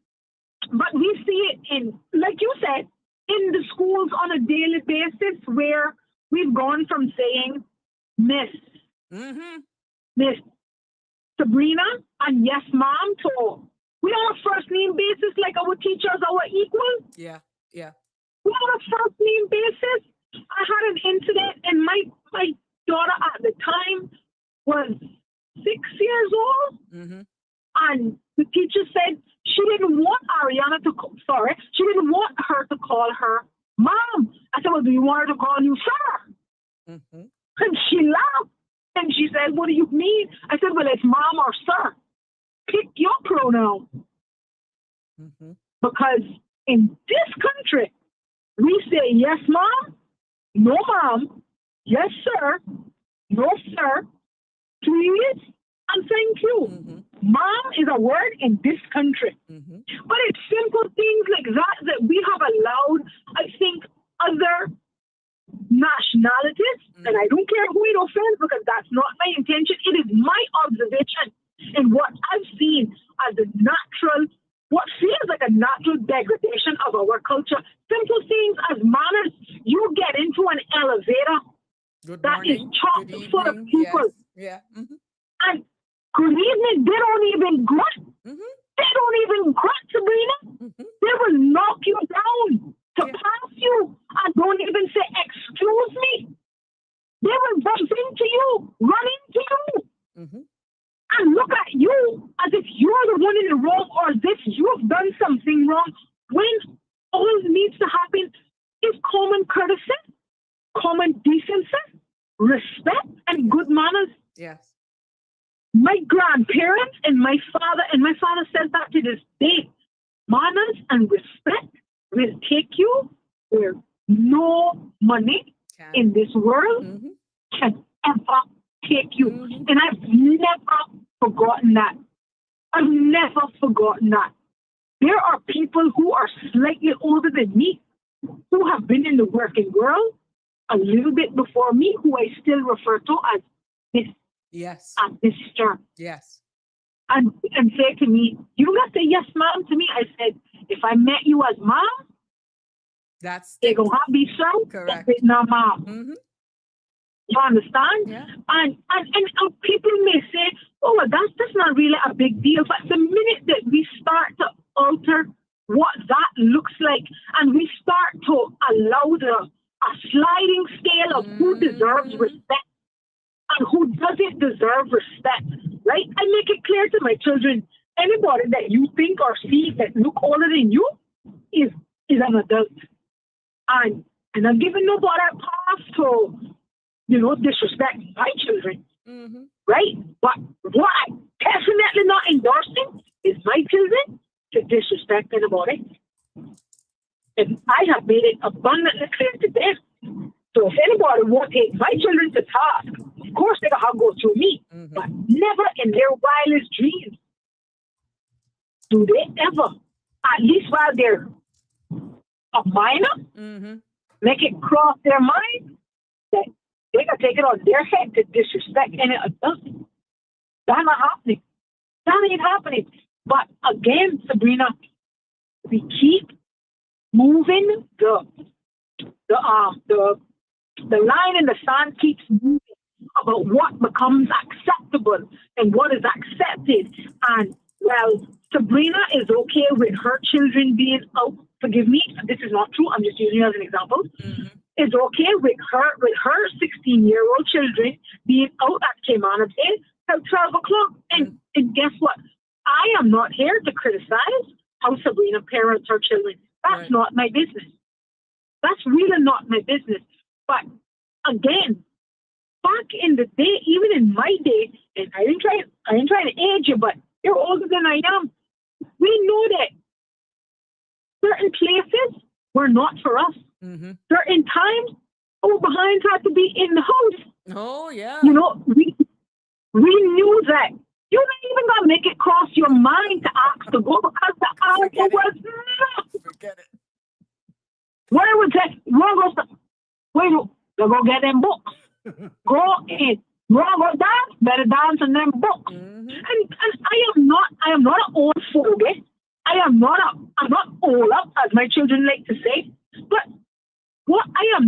but we see it in, like you said, in the schools on a daily basis, where we've gone from saying Miss Sabrina and yes, mom, to we on a first name basis, like our teachers, our equals. Yeah. We on a first name basis. I had an incident, and my daughter at the time was 6 years old, Mm-hmm. and the teacher said she didn't want she didn't want her to call her mom. I said, well, do you want her to call you sir? Mm-hmm. And she laughed, and she said, what do you mean? I said, well, it's mom or sir. Pick your pronoun. Mm-hmm. Because in this country, we say yes, mom, no, mom, yes, sir, no, sir, please, and thank you. Mm-hmm. Mom is a word in this country. Mm-hmm. But it's simple things like that we have allowed, I think, other nationalities, and I don't care who it offends, because that's not my intention. It is my observation in what I've seen as what feels like a natural degradation of our culture. Simple things as manners. You get into an elevator Good that is morning. chock Good full of evening. people, Yes. Yeah. Mm-hmm. and good evening, they don't even grunt. Mm-hmm. They don't even grunt, Sabrina. Mm-hmm. They will knock you down to pass you and don't even say, excuse me. They will bump into you, run into you, Mm-hmm. and look at you as if you're the one in the wrong, or as if you've done something wrong, when all needs to happen is common courtesy, common decency, respect, and good manners. Yes. My grandparents and my father said that to this day. Manners and respect will take you where no money in this world Mm-hmm. can ever take you. Mm-hmm. And I've never forgotten that. I've never forgotten that. There are people who are slightly older than me, who have been in the working world a little bit before me, who I still refer to as Miss Yes. and Mr. Yes. And say to me, you don't have to say yes, ma'am, to me. I said, if I met you as mom, That's they go, be so. correct. That's it, now, mom. Mm-hmm. You understand? Yeah. And people may say, oh, well, that's not really a big deal. But the minute that we start to alter what that looks like, and we start to allow a sliding scale of who deserves respect and who doesn't deserve respect, right? I make it clear to my children, anybody that you think or see that look older than you is an adult. And I'm giving nobody a pass to, disrespect my children, Mm-hmm. right? But what I'm definitely not endorsing is my children to disrespect anybody. And I have made it abundantly clear to them. So if anybody wants to take my children to task, of course they're going to go through me. Mm-hmm. But never in their wildest dreams do they ever, at least while they're a minor, Mm-hmm. make it cross their mind that they're going to take it on their head to disrespect any adult. That's not happening. That ain't happening. But again, Sabrina, we keep moving the line in the sand keeps moving about what becomes acceptable and what is accepted. And well, Sabrina is okay with her children being out. Forgive me, this is not true. I'm just using it as an example. Mm-hmm. Is okay with her 16-year-old children being out at Cayman till 12 o'clock. And guess what? I am not here to criticize how Sabrina parents her children. That's not my business. That's really not my business. But again, back in the day, even in my day, and I ain't trying to age you, but you're older than I am. We know that certain places make it cross your mind to ask to go because the answer was no. Forget it. Where was that? Wait, go get them books. Go in. Go dance. Better dance in them books. Mm-hmm. And I am not an old fogey. I'm not old up, as my children like to say. But what I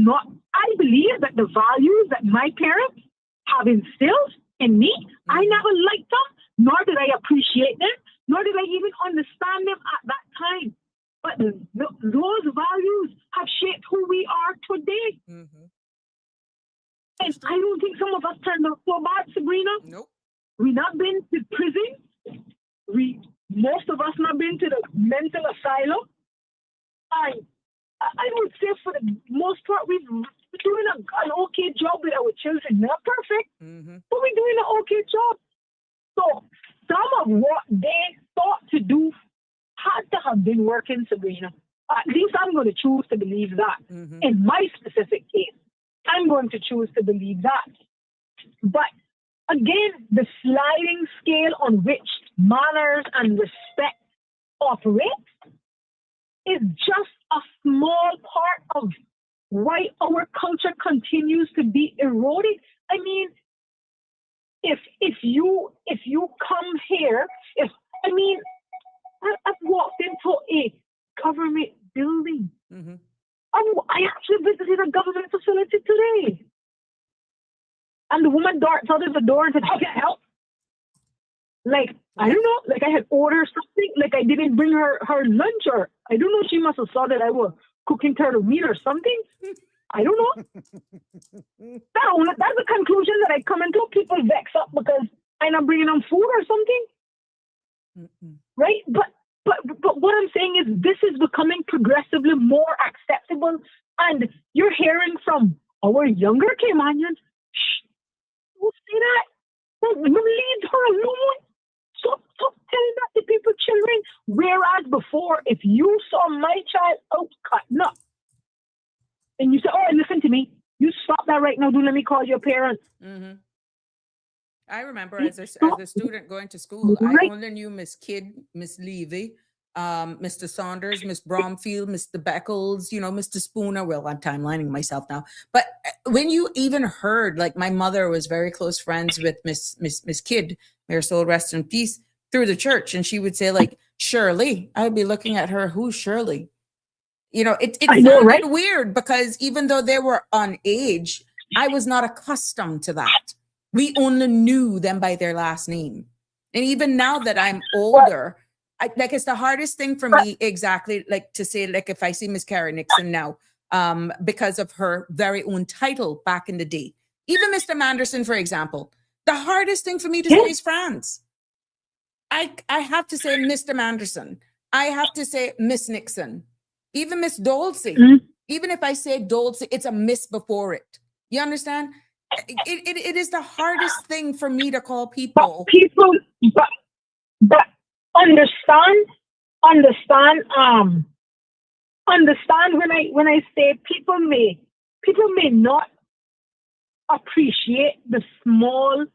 believe that the values that my parents have instilled in me, I never liked them, nor did I appreciate them, nor did I even understand them at that time. But those values have shaped who we are today. Mm-hmm. And I don't think some of us turned out so bad, Sabrina. Nope. We not been to prison. Most of us not been to the mental asylum. I would say for the most part, we're doing an okay job with our children. Not perfect, but we're doing an okay job. So some of what they thought to do had to have been working, Sabrina. At least I'm going to choose to believe that. In my specific case, I'm going to choose to believe that. But again, the sliding scale on which manners and respect operate is just a small part of why our culture continues to be eroded. I mean, if you come here, I've walked into a government building. I actually visited a government facility today. And the woman darts out of the door and said, "How can I help?" Like, I don't know, like I had ordered something, like I didn't bring her lunch, or I don't know, she must have thought that I was cooking turtle meat or something. I don't know. That's the conclusion that I come into. People vex up because I'm not bringing them food or something. Right? But what I'm saying is this is becoming progressively more acceptable, and you're hearing from our younger Caymanians, "Shh, don't say that. Leave her alone. Stop telling that to people, children." Whereas before, if you saw my child out cutting up, and you say, "Oh, listen to me, you stop that right now. Do let me call your parents." I remember as a student going to school, I only knew Miss Kidd, Miss Levy, Mr. Saunders, Miss Bromfield, Mr. Beckles, Mr. Spooner. Well, I'm timelining myself now. But when you even heard, like my mother was very close friends with Miss Kidd, may her soul rest in peace, through the church. And she would say like, "Shirley," I would be looking at her, "Who's Shirley?" It sounded weird because even though they were on age, I was not accustomed to that. We only knew them by their last name. And even now that I'm older, it's the hardest thing for me exactly like to say, like if I see Miss Carrie Nixon now, because of her very own title back in the day. Even Mr. Manderson, for example, the hardest thing for me to say is Franz. I have to say Mr. Manderson. I have to say Miss Nixon. Even Miss Dolce. Even if I say Dolce, it's a miss before it. You understand? It is the hardest thing for me to call people. But understand when I say people may not appreciate the small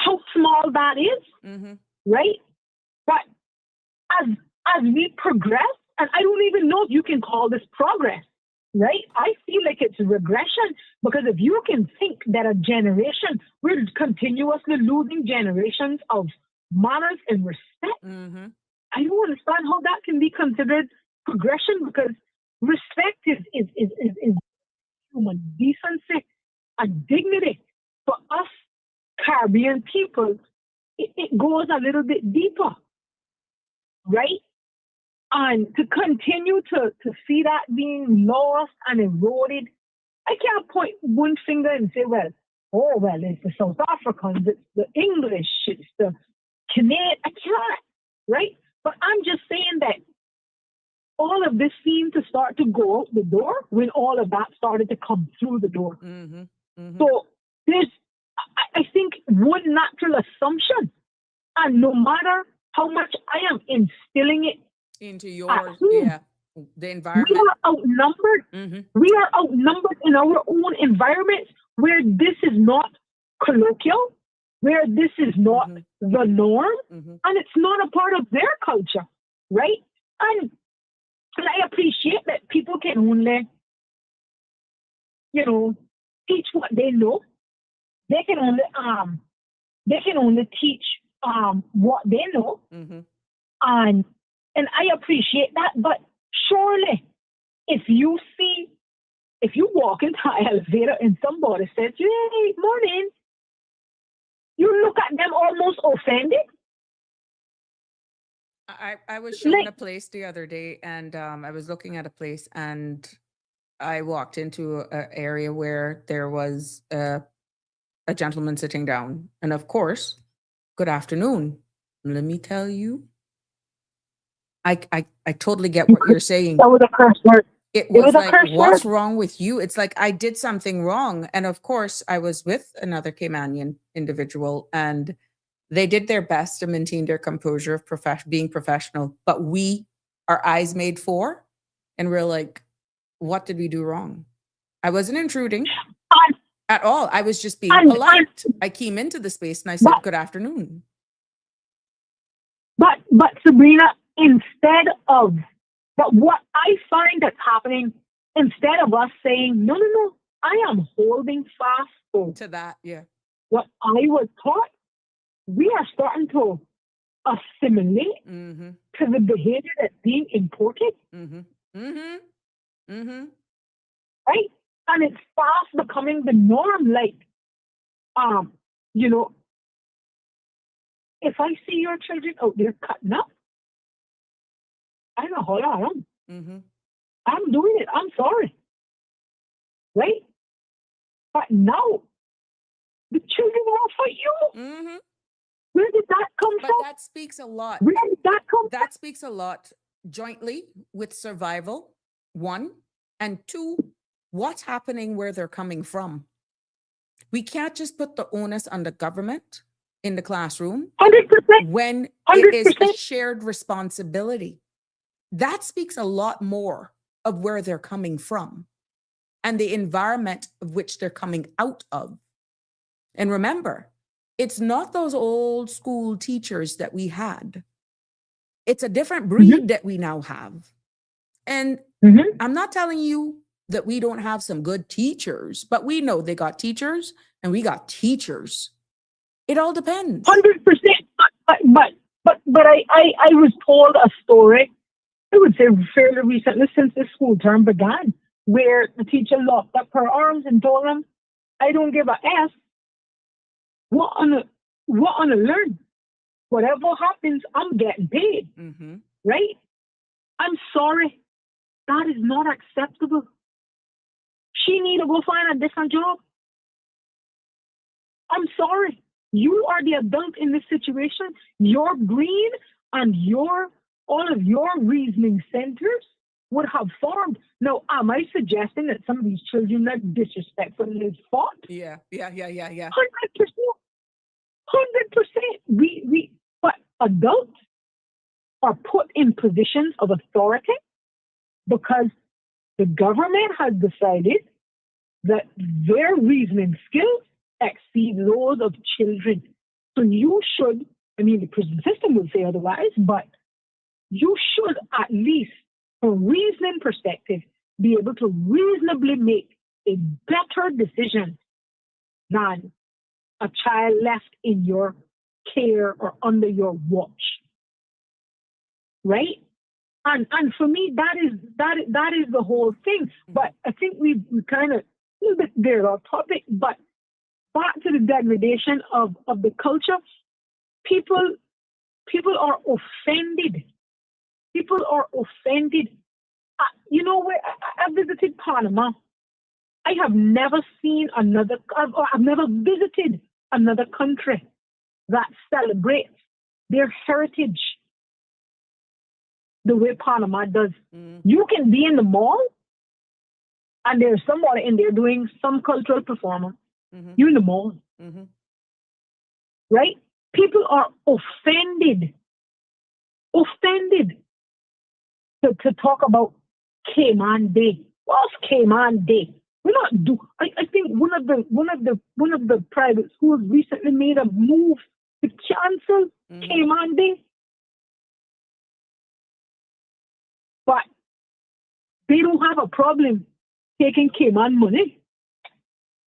how small that is, right? But as we progress, and I don't even know if you can call this progress, right? I feel like it's regression, because if you can think that a generation, we're continuously losing generations of manners and respect. I don't understand how that can be considered progression, because respect is human decency and dignity. For us Caribbean people, it goes a little bit deeper, right? And to continue to see that being lost and eroded, I can't point one finger and say, it's the South Africans, it's the English, it's the Canadian. I can't, right? But I'm just saying that all of this seemed to start to go out the door when all of that started to come through the door. So there's, I think, one natural assumption, and no matter how much I am instilling it into your the environment, we are outnumbered. We are outnumbered in our own environments where this is not colloquial, where this is not the norm Mhm. and it's not a part of their culture, right? And I appreciate that people can only, teach what they know. They can only teach what they know, Mhm. and I appreciate that. But surely, if you walk into an elevator and somebody says, "Hey, morning," you look at them almost offended. I was shown Like, a place the other day, and I was looking at a place, and I walked into an area where there was a gentleman sitting down, and of course, good afternoon. Let me tell you, I totally get what you're saying. that was a curse word. It It was was a like, curse what's word. wrong with you? It's like I did something wrong, and of course, I was with another Caymanian individual, and they did their best to maintain their composure of being professional, but our eyes made four, and we're like, what did we do wrong? I wasn't intruding And, at all. I was just being and, polite. I came into the space and I said, but good afternoon. but Sabrina, but what I find that's happening, instead of us saying, no, no, no, I am holding fast to To that, yeah. what I was taught, we are starting to assimilate Mm-hmm. to the behavior that's being imported, Mm-hmm. Mm-hmm. Mm-hmm. right? And it's fast becoming the norm. Like, you know, if I see your children out there cutting up, I know, hold on, Mm-hmm. I'm doing it. I'm sorry, right? But now the children are for you. Mm-hmm. Where did that come But from? that speaks a lot. Where did that come from? That speaks a lot jointly with survival, one, and two, what's happening where they're coming from. We can't just put the onus on the government in the classroom 100%. when it is a 100%. shared responsibility. That speaks a lot more of where they're coming from and the environment of which they're coming out of. And remember, it's not those old school teachers that we had. It's a different breed that we now have. And Mm-hmm. I'm not telling you that we don't have some good teachers, but we know they got teachers and we got teachers. It all depends. 100%. But I was told a story, I would say fairly recently, since the school term began, where the teacher locked up her arms and told them, I don't give a F. What on a learn? Whatever happens, I'm getting paid. Mm-hmm. Right? I'm sorry. That is not acceptable. She need to go find a different job. I'm sorry. You are the adult in this situation. Your brain and all of your reasoning centers would have formed. Now, am I suggesting that some of these children are disrespectful and is fought? Yeah. 100%. 100%. But adults are put in positions of authority because the government has decided that their reasoning skills exceed those of children. So you should, the prison system would say otherwise, but you should at least, from a reasoning perspective, be able to reasonably make a better decision than a child left in your care or under your watch. Right? And for me, that is the whole thing. But I think we kind of a little bit veered off topic, but back to the degradation of the culture, people are offended. People are offended. Where I visited Panama. I have never seen I've never visited another country that celebrates their heritage the way Panama does. You can be in the mall and there's somebody in there doing some cultural performance. You're in the mall. Right? People are offended to talk about Cayman Day. What's Cayman Day? We're not do. I think one of the private schools recently made a move to cancel Cayman Day, but they don't have a problem taking Cayman money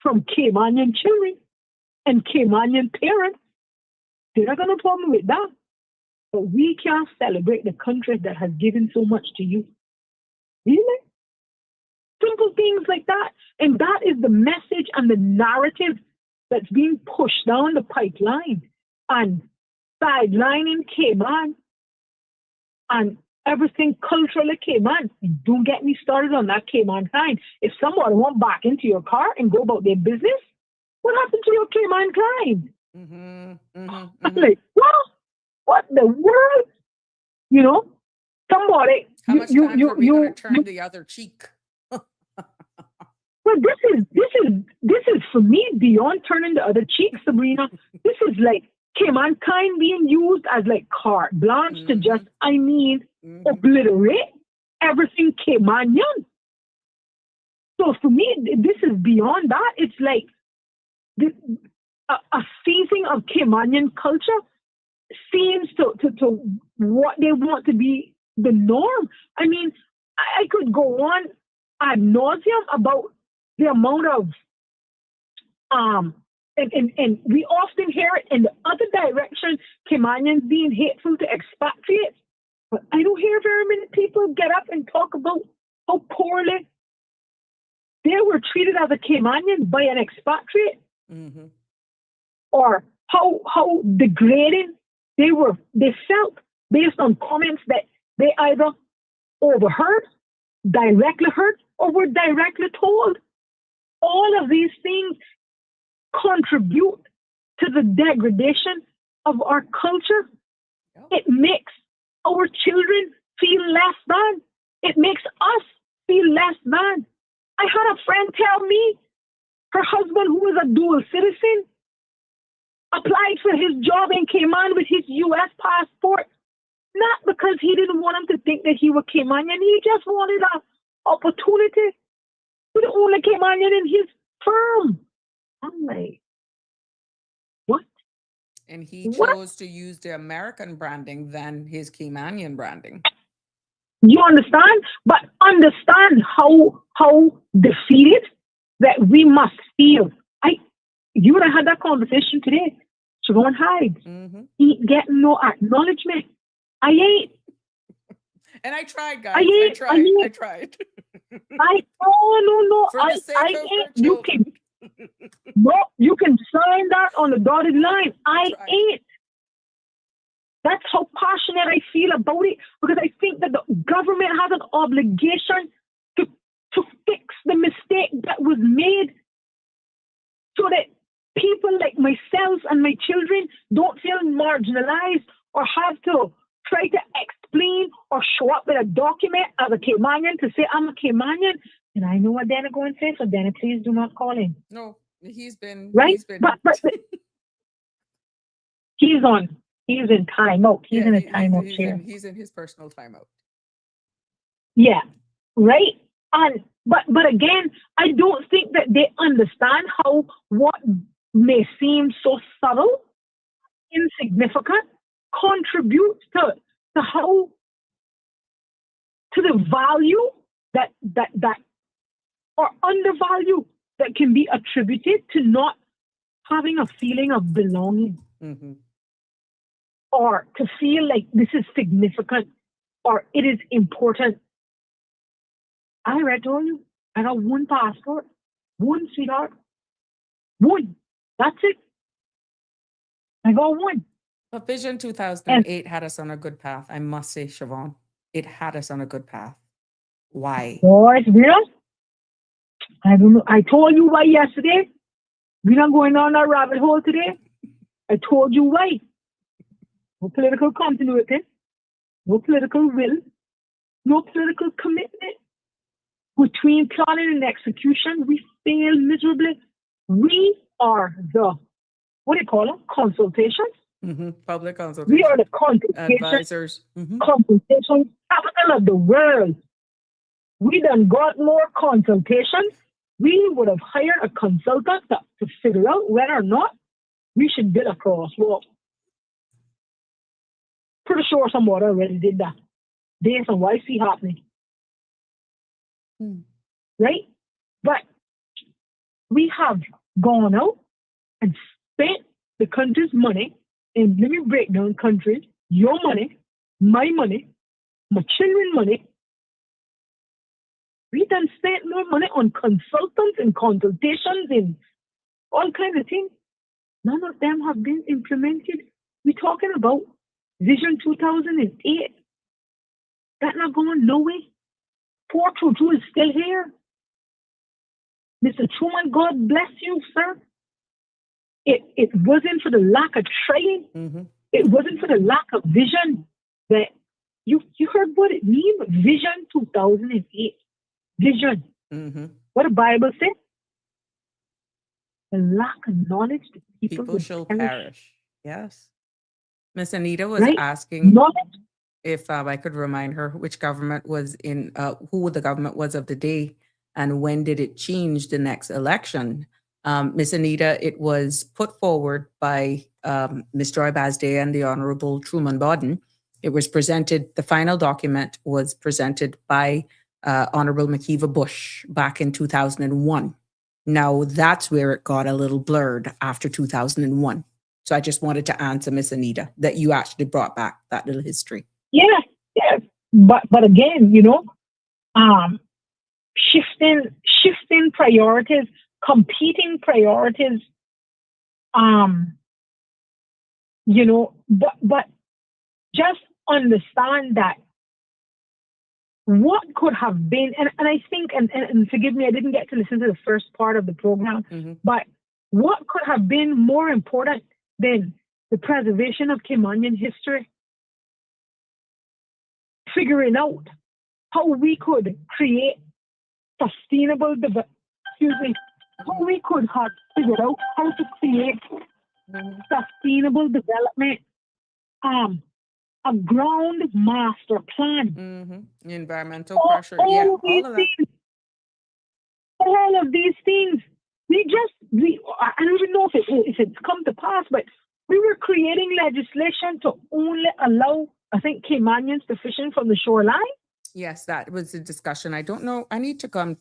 from Caymanian children and Caymanian parents. They're not gonna problem with that. But we can't celebrate the country that has given so much to you. Really? Simple things like that. And that is the message and the narrative that's being pushed down the pipeline and sidelining Cayman and everything culturally Cayman. And don't get me started on that Cayman kind. If someone went back into your car and go about their business, what happened to your Cayman kind? I'm like, what the world? You know, somebody. How much time are we going to turn the other cheek? Well, this is for me beyond turning the other cheek, Sabrina. This is like Cayman kind being used as like carte blanche to just, obliterate everything Caymanian. So for me, this is beyond that. It's like a seizing of Caymanian culture seems to what they want to be the norm. I mean, I could go on ad nauseum about the amount of and we often hear it in the other direction, Caymanians being hateful to expatriates, but I don't hear very many people get up and talk about how poorly they were treated as a Caymanian by an expatriate, or how degrading they felt based on comments that they either overheard, directly heard, or were directly told. All of these things contribute to the degradation of our culture. It makes our children feel less than. It makes us feel less than. I had a friend tell me her husband, who was a dual citizen, applied for his job in Cayman with his U.S. passport, not because he didn't want him to think that he was Caymanian. He just wanted an opportunity to the only Caymanian in his firm. I'm like, what? And he chose to use the American branding than his Caymanian branding. You understand? But understand how defeated that we must feel. You and I had that conversation today. Siobhan Hyde. He ain't getting no acknowledgement. I ain't. And I tried, guys. I tried. No. For the sake of you can you can sign that on the dotted line. I ain't. That's how passionate I feel about it, because I think that the government has an obligation to fix the mistake that was made, so that people like myself and my children don't feel marginalized or have to try to explain or show up with a document as a Caymanian to say I'm a Caymanian. And I know what Dana going to say, so Dana, please do not call him. No, he's been right. He's been... But he's in timeout. He's in a timeout chair. He's in his personal timeout. Yeah, right. And but again, I don't think that they understand how what may seem so subtle, insignificant, contributes to how to the value that or undervalue that can be attributed to not having a feeling of belonging, or to feel like this is significant or it is important. I already told you, I got one passport, one, sweetheart, one. That's it. I got one. But Vision 2008 had us on a good path. I must say, Siobhan, it had us on a good path. Why? Oh, it's real. I don't know. I told you why yesterday. We're not going down that rabbit hole today. I told you why. No political continuity, no political will, no political commitment. Between planning and execution, we fail miserably. We are the, what do you call them? Consultations? Public consultation. We are the consultation, advisors. Consultation capital of the world. We done got more consultations we would have hired a consultant to figure out whether or not we should build a crosswalk. Pretty sure somebody already did that based on what I see happening. Right? But we have gone out and spent the country's money, and let me break down countries, your money, my children's money. We done spent more money on consultants and consultations and all kinds of things. None of them have been implemented. We're talking about Vision 2008. That's not going nowhere. Poor Trudeau is still here. Mr. Truman, God bless you, sir. It wasn't for the lack of trying. Mm-hmm. It wasn't for the lack of vision. That you heard what it means. Vision 2008. Vision. Mm-hmm. What the Bible says. The lack of knowledge, the people shall perish. perish. Yes. Miss Anita was Right? asking Knowledge. if I could remind her which government was in, who the government was of the day, and when did it change the next election. Miss Anita, it was put forward by Ms. Joy Basday and the Honorable Truman Bodden. It was presented, the final document was presented by Honorable McKeeva Bush back in 2001. Now that's where it got a little blurred after 2001. So I just wanted to answer Miss Anita that you actually brought back that little history. Yeah. But again, shifting priorities, competing priorities. But just understand that what could have been, and I think, and forgive me, I didn't get to listen to the first part of the program, but what could have been more important than the preservation of Caymanian history? Figuring out how we could create sustainable how we could have figured out how to create sustainable development, a ground master plan. Environmental pressure, all of that. All of these things, I don't even know if it's come to pass, but we were creating legislation to only allow, I think, Caymanians to fishing from the shoreline. Yes, that was a discussion. I don't know. I need to come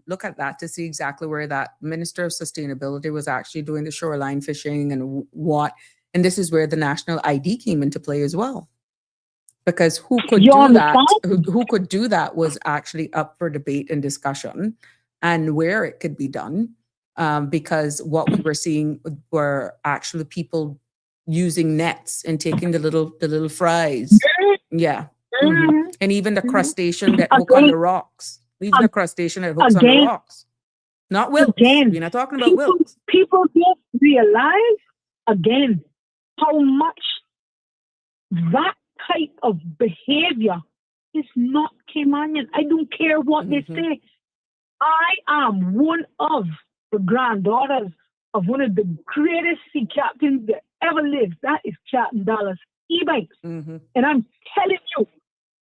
look at that to see exactly where that Minister of Sustainability was actually doing the shoreline fishing and what. And this is where the national ID came into play as well. Because who could do that was actually up for debate and discussion, and where it could be done. Because what we were seeing were actually people using nets and taking the little fries. Yeah. And even the crustacean that hook on the rocks. Even the crustacean that hooks on the rocks. Not wilks. We're not talking about wilks. People don't realize, again, how much that type of behavior is not Caymanian. I don't care what they say. I am one of the granddaughters of one of the greatest sea captains that ever lived. That is Captain Dallas Ebanks. And I'm telling you,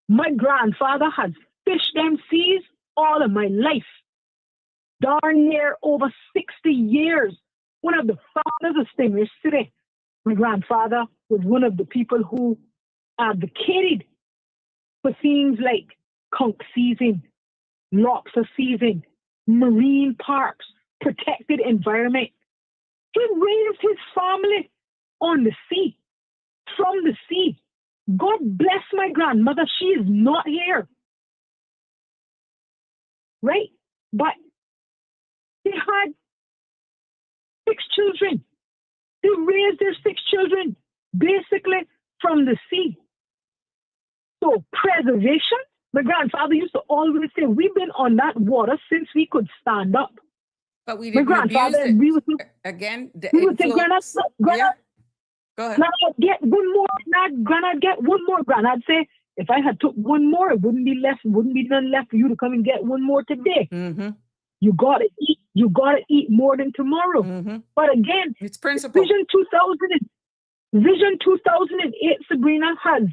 my grandfather has fished them seas all of my life. Darn near over 60 years. One of the founders of Stingray City. My grandfather was one of the people who advocated for things like conch seizing, lobster seizing, marine parks, protected environment. He raised his family on the sea, from the sea. God bless my grandmother. She is not here. Right? But they had 6 children. They raised their 6 children basically from the sea. So preservation, my grandfather used to always say, we've been on that water since we could stand up. But we didn't abuse it. Again, the influence. Go ahead. Granddad, get one more. Granddad, get one more. Granddad say, if I had took one more, it wouldn't be none left for you to come and get one more today. You gotta eat. You gotta eat more than tomorrow. But again, it's principle. Vision 2008, Sabrina, has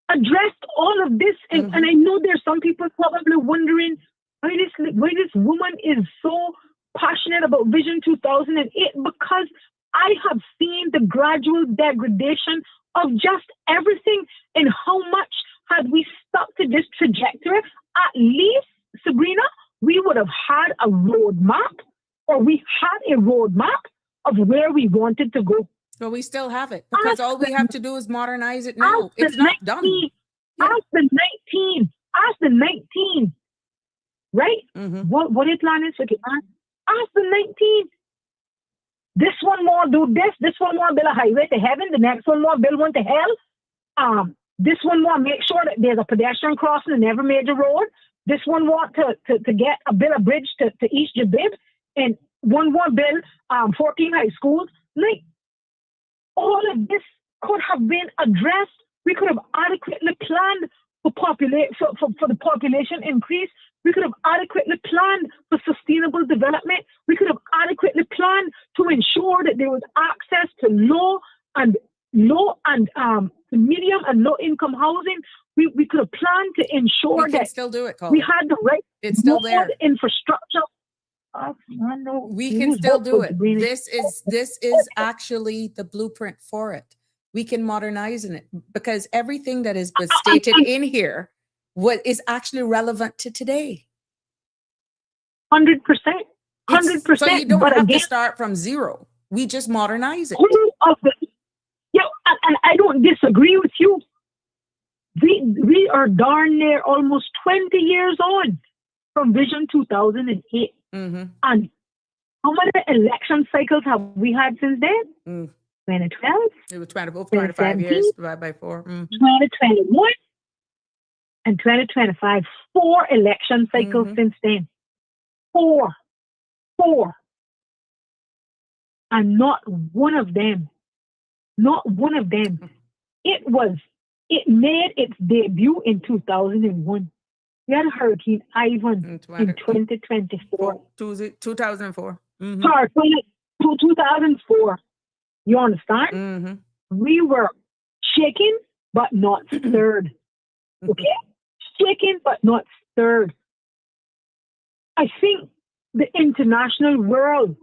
addressed all of this, and I know there's some people probably wondering, why this woman is so passionate about Vision 2008, because I have seen the gradual degradation of just everything, and how much had we stuck to this trajectory, at least, Sabrina, we would have had a roadmap, or we had a roadmap of where we wanted to go. Well, we still have it, because all we have to do is modernize it now. It's not done. Ask the 19, right? What is planning for Cayman? Ask the 19. This one more do this one more build a highway to heaven, the next one more build one to hell. This one more make sure that there's a pedestrian crossing in every major road. This one want to get build a bridge to East Jabib, and one more build 14 high schools. Like, all of this could have been addressed. We could have adequately planned for the population increase. We could have adequately planned for sustainable development. We could have adequately planned to ensure that there was access to low and medium and low income housing. We could have planned to ensure we can that still do it, Colin. we had the right It's still there. Infrastructure. We can still do it. This is actually the blueprint for it. We can modernize it, because everything that is stated in here is actually relevant to today. 100%. 100%. So you don't have to start from zero. We just modernize it. And I don't disagree with you. We are darn near almost 20 years on from Vision 2008. And how many election cycles have we had since then? 2012. It was 25 years divided by 4. 2021 and 2025. 4 election cycles since then. 4. And not one of them. It made its debut in 2001. We had Hurricane Ivan in 2024. 2004. Sorry, 2004. You understand? We were shaken, but not stirred. Okay? Shaken, but not stirred. I think the international world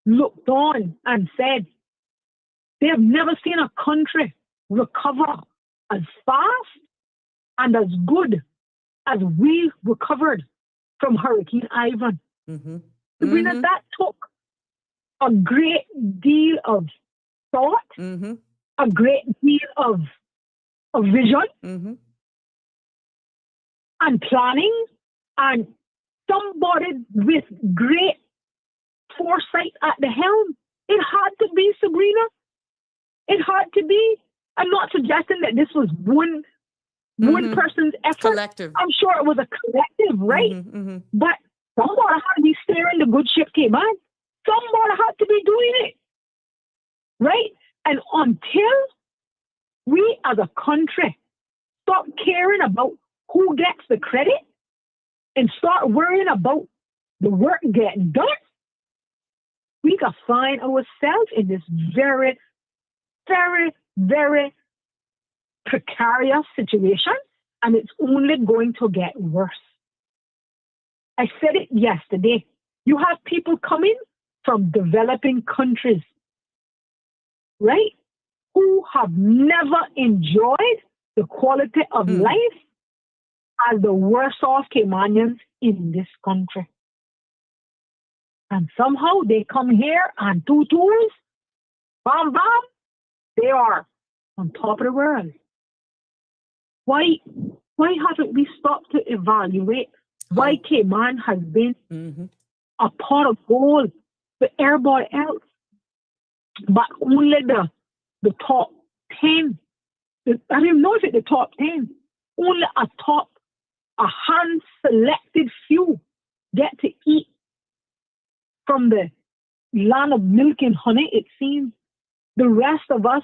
looked on and said, they have never seen a country recover as fast and as good as we recovered from Hurricane Ivan. Sabrina, that took a great deal of thought, a great deal of vision and planning, and somebody with great foresight at the helm. It had to be, Sabrina. It had to be. I'm not suggesting that this was one person's effort. Collective. I'm sure it was a collective, right? But somebody had to be steering the good ship, Cayman. Somebody had to be doing it, right? And until we as a country stop caring about who gets the credit and start worrying about the work getting done, we can find ourselves in this very, very, very precarious situation, and it's only going to get worse. I said it yesterday. You have people coming from developing countries, right, who have never enjoyed the quality of life as the worst off Caymanians in this country. And somehow they come here on 2 tours, bam, bam, they are on top of the world. Why haven't we stopped to evaluate why Cayman has been a pot of gold for everybody else, but only the top 10? I don't even know if it's the top 10. Only a hand-selected few get to eat from the land of milk and honey, it seems. The rest of us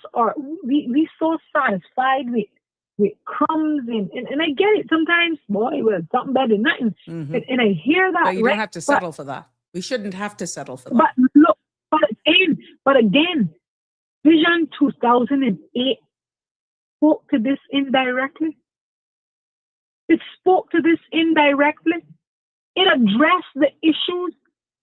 we so satisfied with crumbs and I get it sometimes, boy, well, something better than nothing. And I hear that. But you don't have to settle for that. We shouldn't have to settle for that. But look, but again, Vision 2008 spoke to this indirectly. It spoke to this indirectly. It addressed the issues.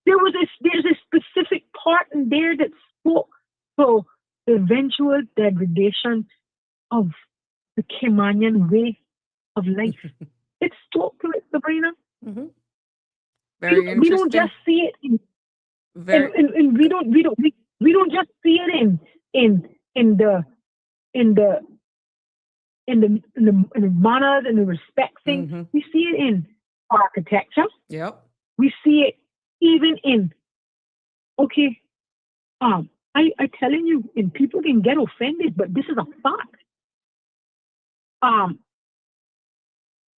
There's a specific part in there that spoke to the eventual degradation of the Caymanian way of life. It spoke to it, Sabrina. Mm-hmm. Very We interesting. don't just see it in Very. we don't just see it in the manners and the respect thing. Mm-hmm. We see it in architecture. Yep. We see it even in I telling you, and people can get offended, but this is a fact.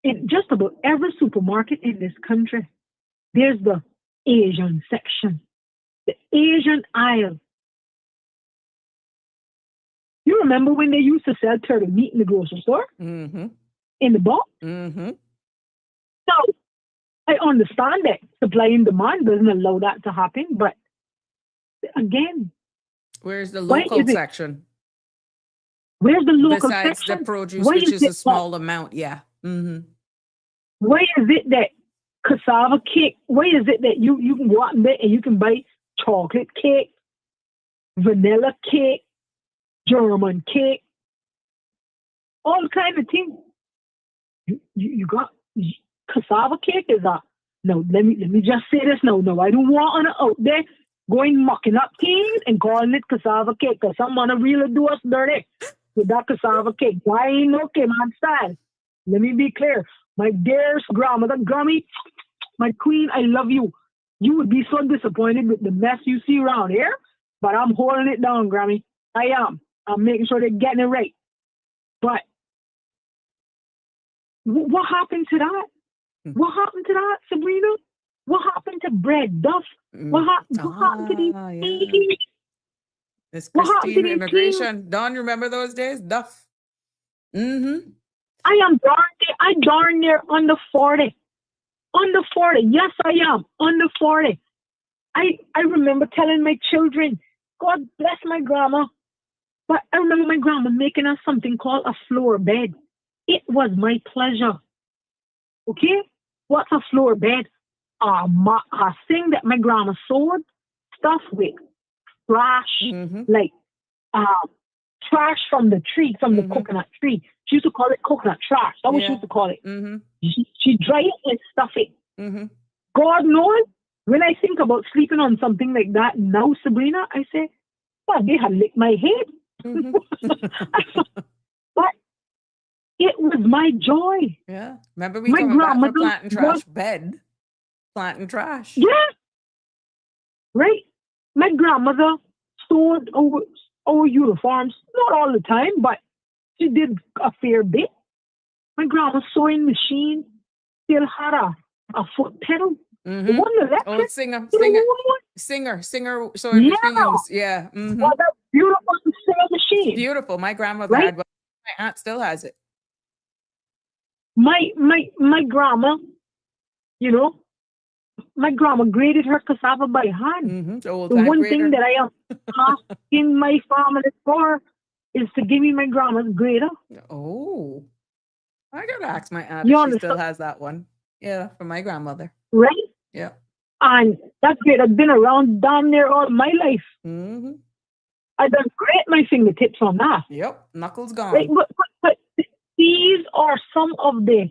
In just about every supermarket in this country, there's the Asian section, the Asian aisle. You remember when they used to sell turtle meat in the grocery store? Mm-hmm. In the box? Mm-hmm. So I understand that supply and demand doesn't allow that to happen, but again, Where's the why local is it- section? where's the local Besides section? the produce, Why which is is a it small amount. Yeah. Mm-hmm. Why is it that cassava cake? Why is it that you can go out and there and you can buy chocolate cake, vanilla cake, German cake, all kind of things? You got cassava cake is a no. Let me just say this. No, I don't want on out there going mucking up things and calling it cassava cake because someone really do us dirty with that cassava cake. Why ain't no Cayman style? Let me be clear. My dearest grandmother, Grammy, my queen, I love you. You would be so disappointed with the mess you see around here, but I'm holding it down, Grammy. I am. I'm making sure they're getting it right. But what happened to that? What happened to that, Sabrina? What happened to bread, Duff? What happened to these things? This What happened to Christine these immigration. Don't you remember those days? Duff. Mm-hmm. I darn near under 40. Under 40. Yes, I am. Under 40. I remember telling my children, God bless my grandma. But I remember my grandma making us something called a floor bed. It was my pleasure. Okay? What's a floor bed? A thing that my grandma sewed stuff with trash, like trash from the tree, from the coconut tree. She used to call it coconut trash. That's what she used to call it. Mm-hmm. She dry it and stuff it. Mm-hmm. God knows, when I think about sleeping on something like that now, Sabrina, I say, well, they had licked my head. Mm-hmm. But it was my joy. Yeah. Remember we My coming back for grandmother planting trash bed? Planting trash. Yeah. Right. My grandmother sewed our uniforms, not all the time, but she did a fair bit. My grandma's sewing machine still had a foot pedal. Mm-hmm. It wasn't electric. Oh, singer sewing machines. Yeah. Mm-hmm. Well, that beautiful sewing machine. Beautiful. My grandmother had one. My aunt still has it. My grandma, you know, my grandma graded her cassava by hand. Mm-hmm. The one thing that I am asking my family for is to give me my grandma's grader. Oh, I gotta ask my aunt if she still has that one. Yeah, from my grandmother. Right? Yeah. And that grader's been around damn near all my life. Mm-hmm. I done grate my fingertips on that. Yep, knuckles gone. Right? But these are some of the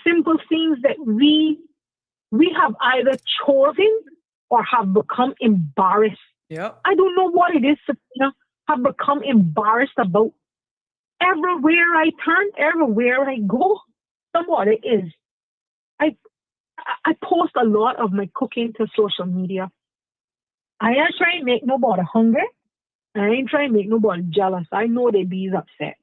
simple things that we have either chosen or have become embarrassed. Yep. I don't know what it is, Sabrina, have become embarrassed about. Everywhere I turn, everywhere I go, somebody is. I post a lot of my cooking to social media. I ain't trying to make nobody hungry. I ain't trying to make nobody jealous. I know they be upset.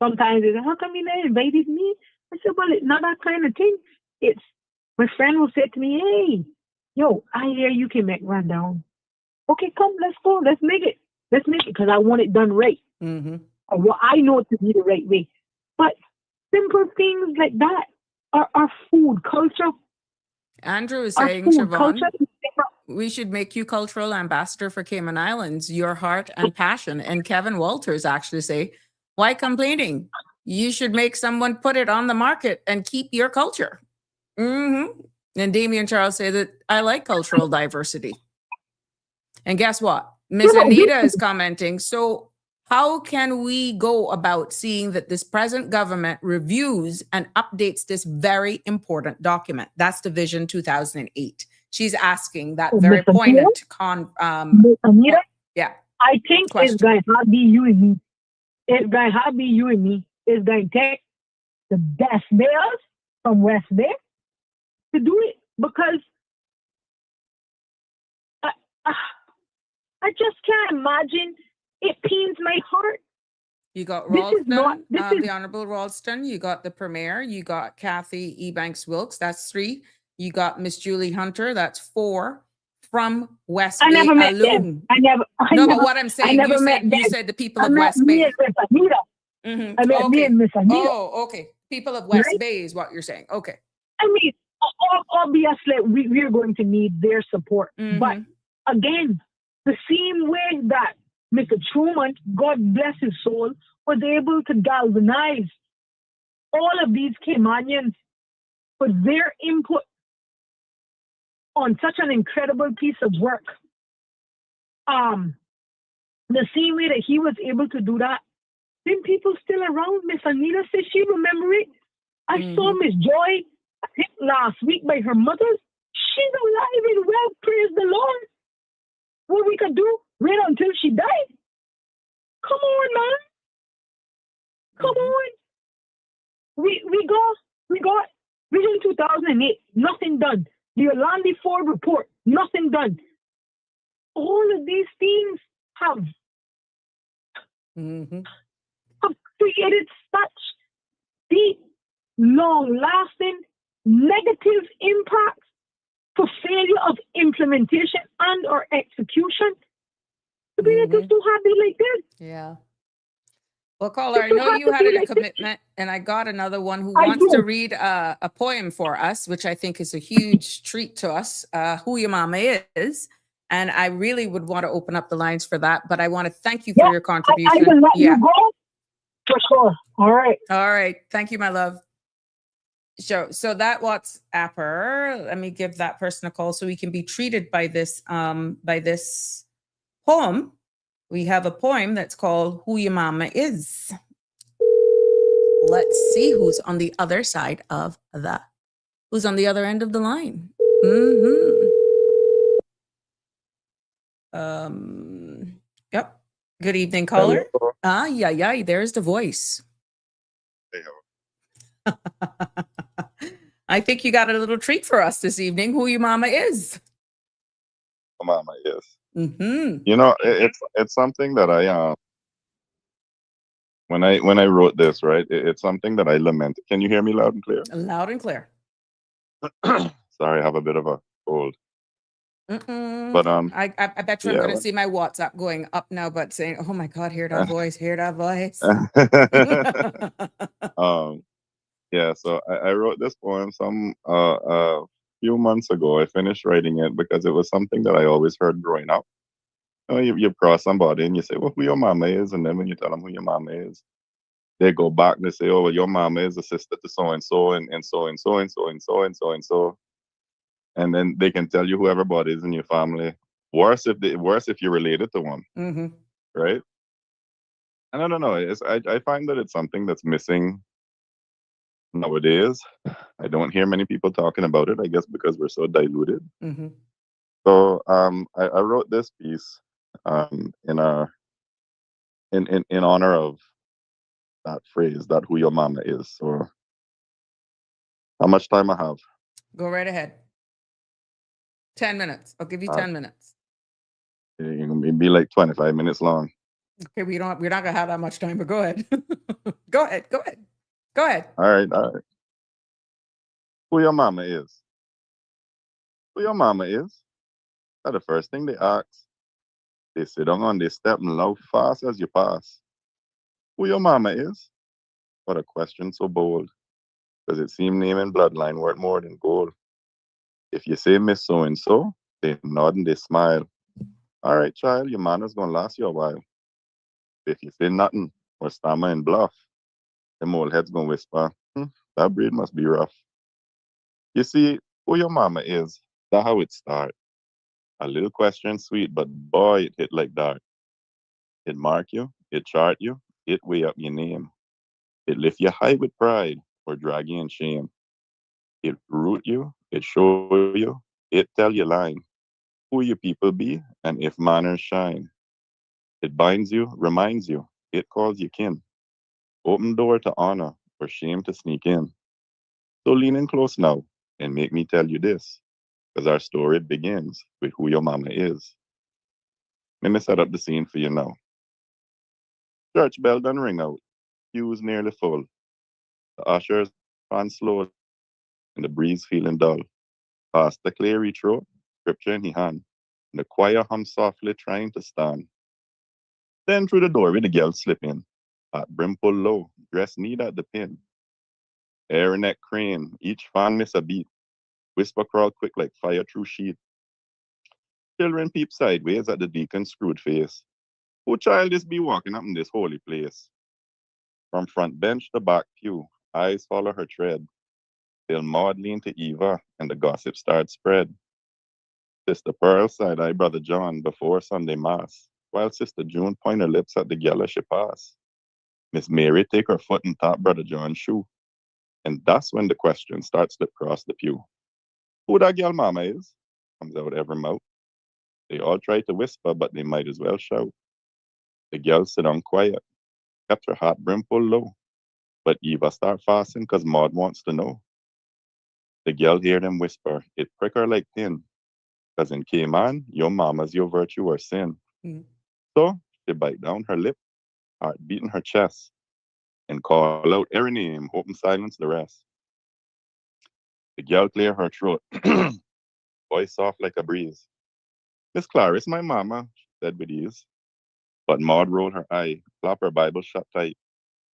Sometimes they say, how come you not invited me? I said, well, it's not that kind of thing. It's, my friend will say to me, hey, yo, I hear you can make rundown. Okay, come, let's go. Let's make it. Because I want it done right. Mm-hmm. Or what I know to be the right way. But simple things like that are food culture. Andrew is saying, Siobhan, we should make you cultural ambassador for Cayman Islands, your heart and passion. And Kevin Walters actually say, why complaining? You should make someone put it on the market and keep your culture. Mm-hmm. And Damien Charles say that I like cultural diversity. And guess what? Miss Anita is commenting. So how can we go about seeing that this present government reviews and updates this very important document? That's the Vision 2008. She's asking that very Miss Anita? poignant Anita, yeah. I think Question. it's going to be you and me. It's going to be you and me. It's going to take the best bears from West Bay to do it, because I just can't imagine. It pains my heart. You got This is not- Ralston, this is- the Honorable Ralston. You got the Premier. You got Kathy Ebanks Wilkes. That's 3. You got Miss Julie Hunter. That's 4 from West I Bay never met alone. them. I never. But what I'm saying, never you met said, them. the people I of met West me Bay. and Miss Anita. Mhm. I met me Okay. and Miss Anita. Oh, okay. People of West Right? Bay is what you're saying. Okay. I mean, obviously, we're going to need their support. Mhm. But again, the same way that Mr. Truman, God bless his soul, was able to galvanize all of these Caymanians for their input on such an incredible piece of work. The same way that he was able to do that, then people still around. Miss Anita says she remember it. I saw Miss Joy, I think last week, by her mother's. She's alive and well, praise the Lord. What we could do, wait until she died. Come on, man. Come on. We got Vision 2008, nothing done. The Orlando Ford report, nothing done. All of these things have created such deep, long-lasting negative impacts for failure of implementation and or execution. To be just too happy like this. Yeah. Well, caller, I Just know have you to had be a like this. commitment, and I got another one who I wants to do. read a poem for us, which I think is a huge treat to us, Who Your Mama Is. And I really would want to open up the lines for that, but I want to thank you for your I contribution. can let you go for sure. All right. All right. Thank you, my love. So that WhatsApper, let me give that person a call so we can be treated by this poem. We have a poem that's called Who Your Mama Is. Let's see who's on the other side of who's on the other end of the line. Yep. Good evening, caller. Yeah, there's the voice. I think you got a little treat for us this evening. Who your mama is? Mama is. Mm-hmm. You know, it's something that I when I wrote this, right, it's something that I lament. Can you hear me loud and clear? Loud and clear. Sorry, I have a bit of a cold. But I bet you I'm yeah, going to see my WhatsApp going up now, but saying, "Oh my God, hear that voice, hear that voice." Yeah, so I wrote this poem some few months ago. I finished writing it because it was something that I always heard growing up. You cross somebody and you say, "Well, who your mama is?" And then when you tell them who your mama is, they go back and they say, "Oh, well, your mama is a sister to so and so and so and so and so and so and so and so." And then they can tell you who everybody is in your family. Worse if you're related to one, right? And I don't know. I find that it's something that's missing nowadays. I don't hear many people talking about it. I guess because we're so diluted. So I wrote this piece in honor of that phrase, that who your mama is. So how much time I have? Go right ahead. 10 minutes. I'll give you 10 minutes. It can be like 25 minutes long. Okay, we're not gonna have that much time, but go ahead. Go ahead. All right. Who your mama is? Who your mama is? That's the first thing they ask. They sit down on their step and laugh fast as you pass. Who your mama is? What a question so bold. Because it seemed name and bloodline worth more than gold. If you say Miss So-and-so, they nod and they smile. All right, child, your manners gonna last you a while. If you say nothing or stammer and bluff, them old heads gonna whisper, that breed must be rough. You see, Who your mama is, that how it start. A little question sweet, but boy, it hit like dart. It mark you, it chart you, it weigh up your name. It lift you high with pride or drag you in shame. It root you, it show you, it tell you line. Who your people be, and if manners shine. It binds you, reminds you, it calls you kin. Open door to honor, or shame to sneak in. So lean in close now, and make me tell you this, because our story begins with who your mama is. Let me set up the scene for you now. Church bell done ring out, pews nearly full. The ushers on slowly, and the breeze feeling dull. Pastor clear each throat, scripture in his hand, and the choir hum softly trying to stand. Then through the doorway the girl slip in, hat brim pull low, dress neat at the pin. Hair neck crane, each fan miss a beat, whisper crawl quick like fire through sheet. Children peep sideways at the deacon's screwed face. Who child is be walking up in this holy place? From front bench to back pew, eyes follow her tread, till Maud lean to Eva and the gossip start spread. Sister Pearl side eye Brother John before Sunday Mass, while Sister June point her lips at the gal as she pass. Miss Mary take her foot and tap Brother John's shoe, and that's when the question starts slip across the pew. Who that gal mama is? Comes out every mouth. They all try to whisper, but they might as well shout. The gal sit down quiet, kept her hat brim pulled low, but Eva start fasting 'cause Maud wants to know. The gal hear them whisper, it prick her like pin, 'cause in Cayman, your mama's your virtue or sin. Mm. So she bite down her lip, heart beating her chest, and call out every name, hoping silence the rest. The gal clear her throat, voice soft like a breeze. Miss Clarice, my mama, she said with ease. But Maud rolled her eye, flap her Bible shut tight.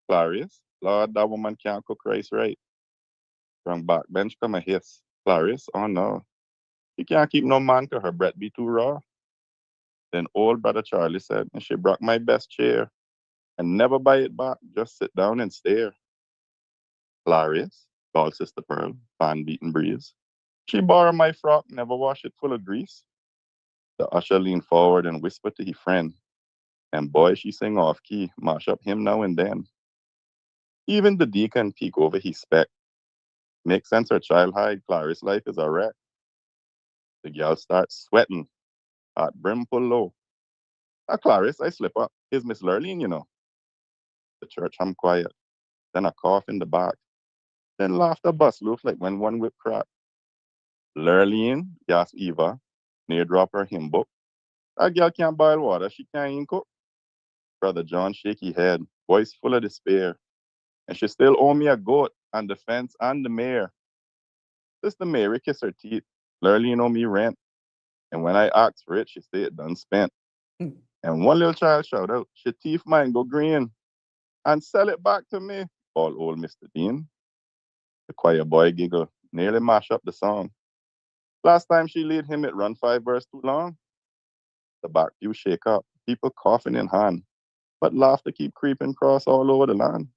Clarice, Lord, that woman can't cook rice right. From backbench come a hiss. Clarice, oh no, she can't keep no man 'cause her breath be too raw. Then old brother Charlie said, and she broke my best chair and never buy it back, just sit down and stare. Clarice, called Sister Pearl, fan beating breeze. She borrowed my frock, never wash it full of grease. The usher leaned forward and whispered to his friend, and boy, she sing off key, mash up him now and then. Even the deacon peek over his speck. Make sense her child hide, Clarice life is a wreck. The gal starts sweating, heart brim pull low. Ah, Clarice, I slip up. Is Miss Lurleen, you know. The church hum quiet, then a cough in the back, then laughter bust loose like when one whip crack. Lurleen, gasped Eva, near drop her hymn book. That girl can't boil water, she can't even cook. Brother John shake his head, voice full of despair. And she still owe me a goat and the fence and the mare. Sister Mary kiss her teeth. Lurleen owe me rent. And when I asked for it, she said it done spent. Mm. And one little child shout out, she teeth mine go green and sell it back to me. All old Mr. Dean. The choir boy giggle, nearly mash up the song. Last time she lead him, it run 5 verse too long. The back pew shake up, people coughing in hand, but laughter keep creeping across all over the land.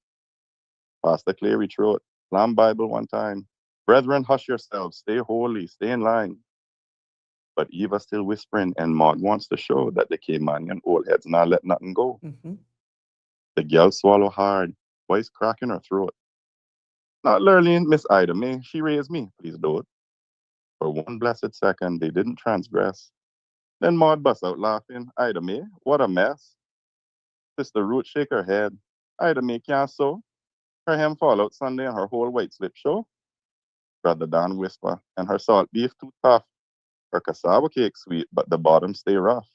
Pastor clear throat, slam Bible one time. Brethren, hush yourselves, stay holy, stay in line. But Eva still whispering, and Maud wants to show that the Caymanian old heads not let nothing go. Mhm. The girl swallow hard, voice crack in her throat. Not Lurleen, Miss Ida May, she raised me, please do it. For one blessed second, they didn't transgress. Then Maud bust out laughing. Ida May, what a mess. Sister Ruth shake her head. Ida May can't sew. Her hem fall out Sunday and her whole white slip show. Brother Dan whisper, and her salt beef too tough. Her cassava cake sweet, but the bottom stay rough.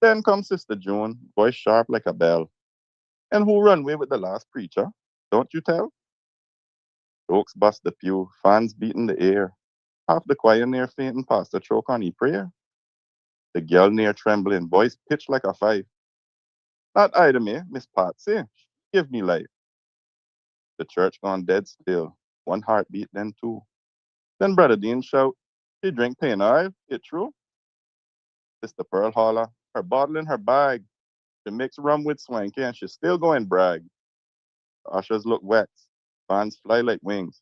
Then comes Sister June, voice sharp like a bell. And who run away with the last preacher? Don't you tell? Jokes bust the pew, fans beating the air. Half the choir near fainting past the choke on he prayer. The girl near trembling, voice pitched like a fife. Not Ida May, Miss Patsy. Give me life. The church gone dead still. One heartbeat, then two. Then Brother Dean shout, she drink pain oil, it true? Sister Pearl holler, her bottle in her bag. She mix rum with swanky and she still going brag. The ushers look wet. Fans fly like wings.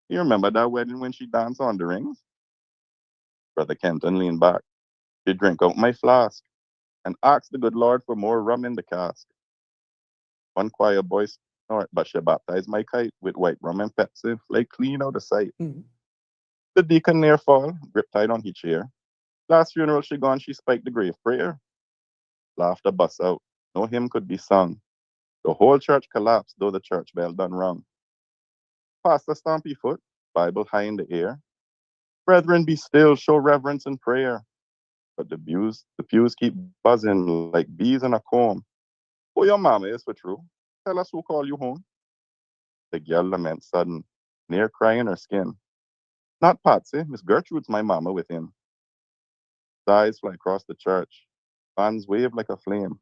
You remember that wedding when she danced on the rings? Brother Kenton leaned back. She drank out my flask and asked the good Lord for more rum in the cask. One quiet boy snored, but she baptized my kite with white rum and Pepsi, like clean out of sight. Mm. The deacon near fall, grip tight on his chair. Last funeral she gone, she spiked the grave prayer. Laughter bust out. No hymn could be sung. The whole church collapsed, though the church bell done rung. Pastor stamp his foot, Bible high in the air. Brethren, be still, show reverence and prayer. But the pews keep buzzing like bees in a comb. Who your mama is for true? Tell us who call you home. The girl lament sudden, near crying her skin. Not Patsy, Miss Gertrude's my mama within. Eyes fly across the church. Fans wave like a flame.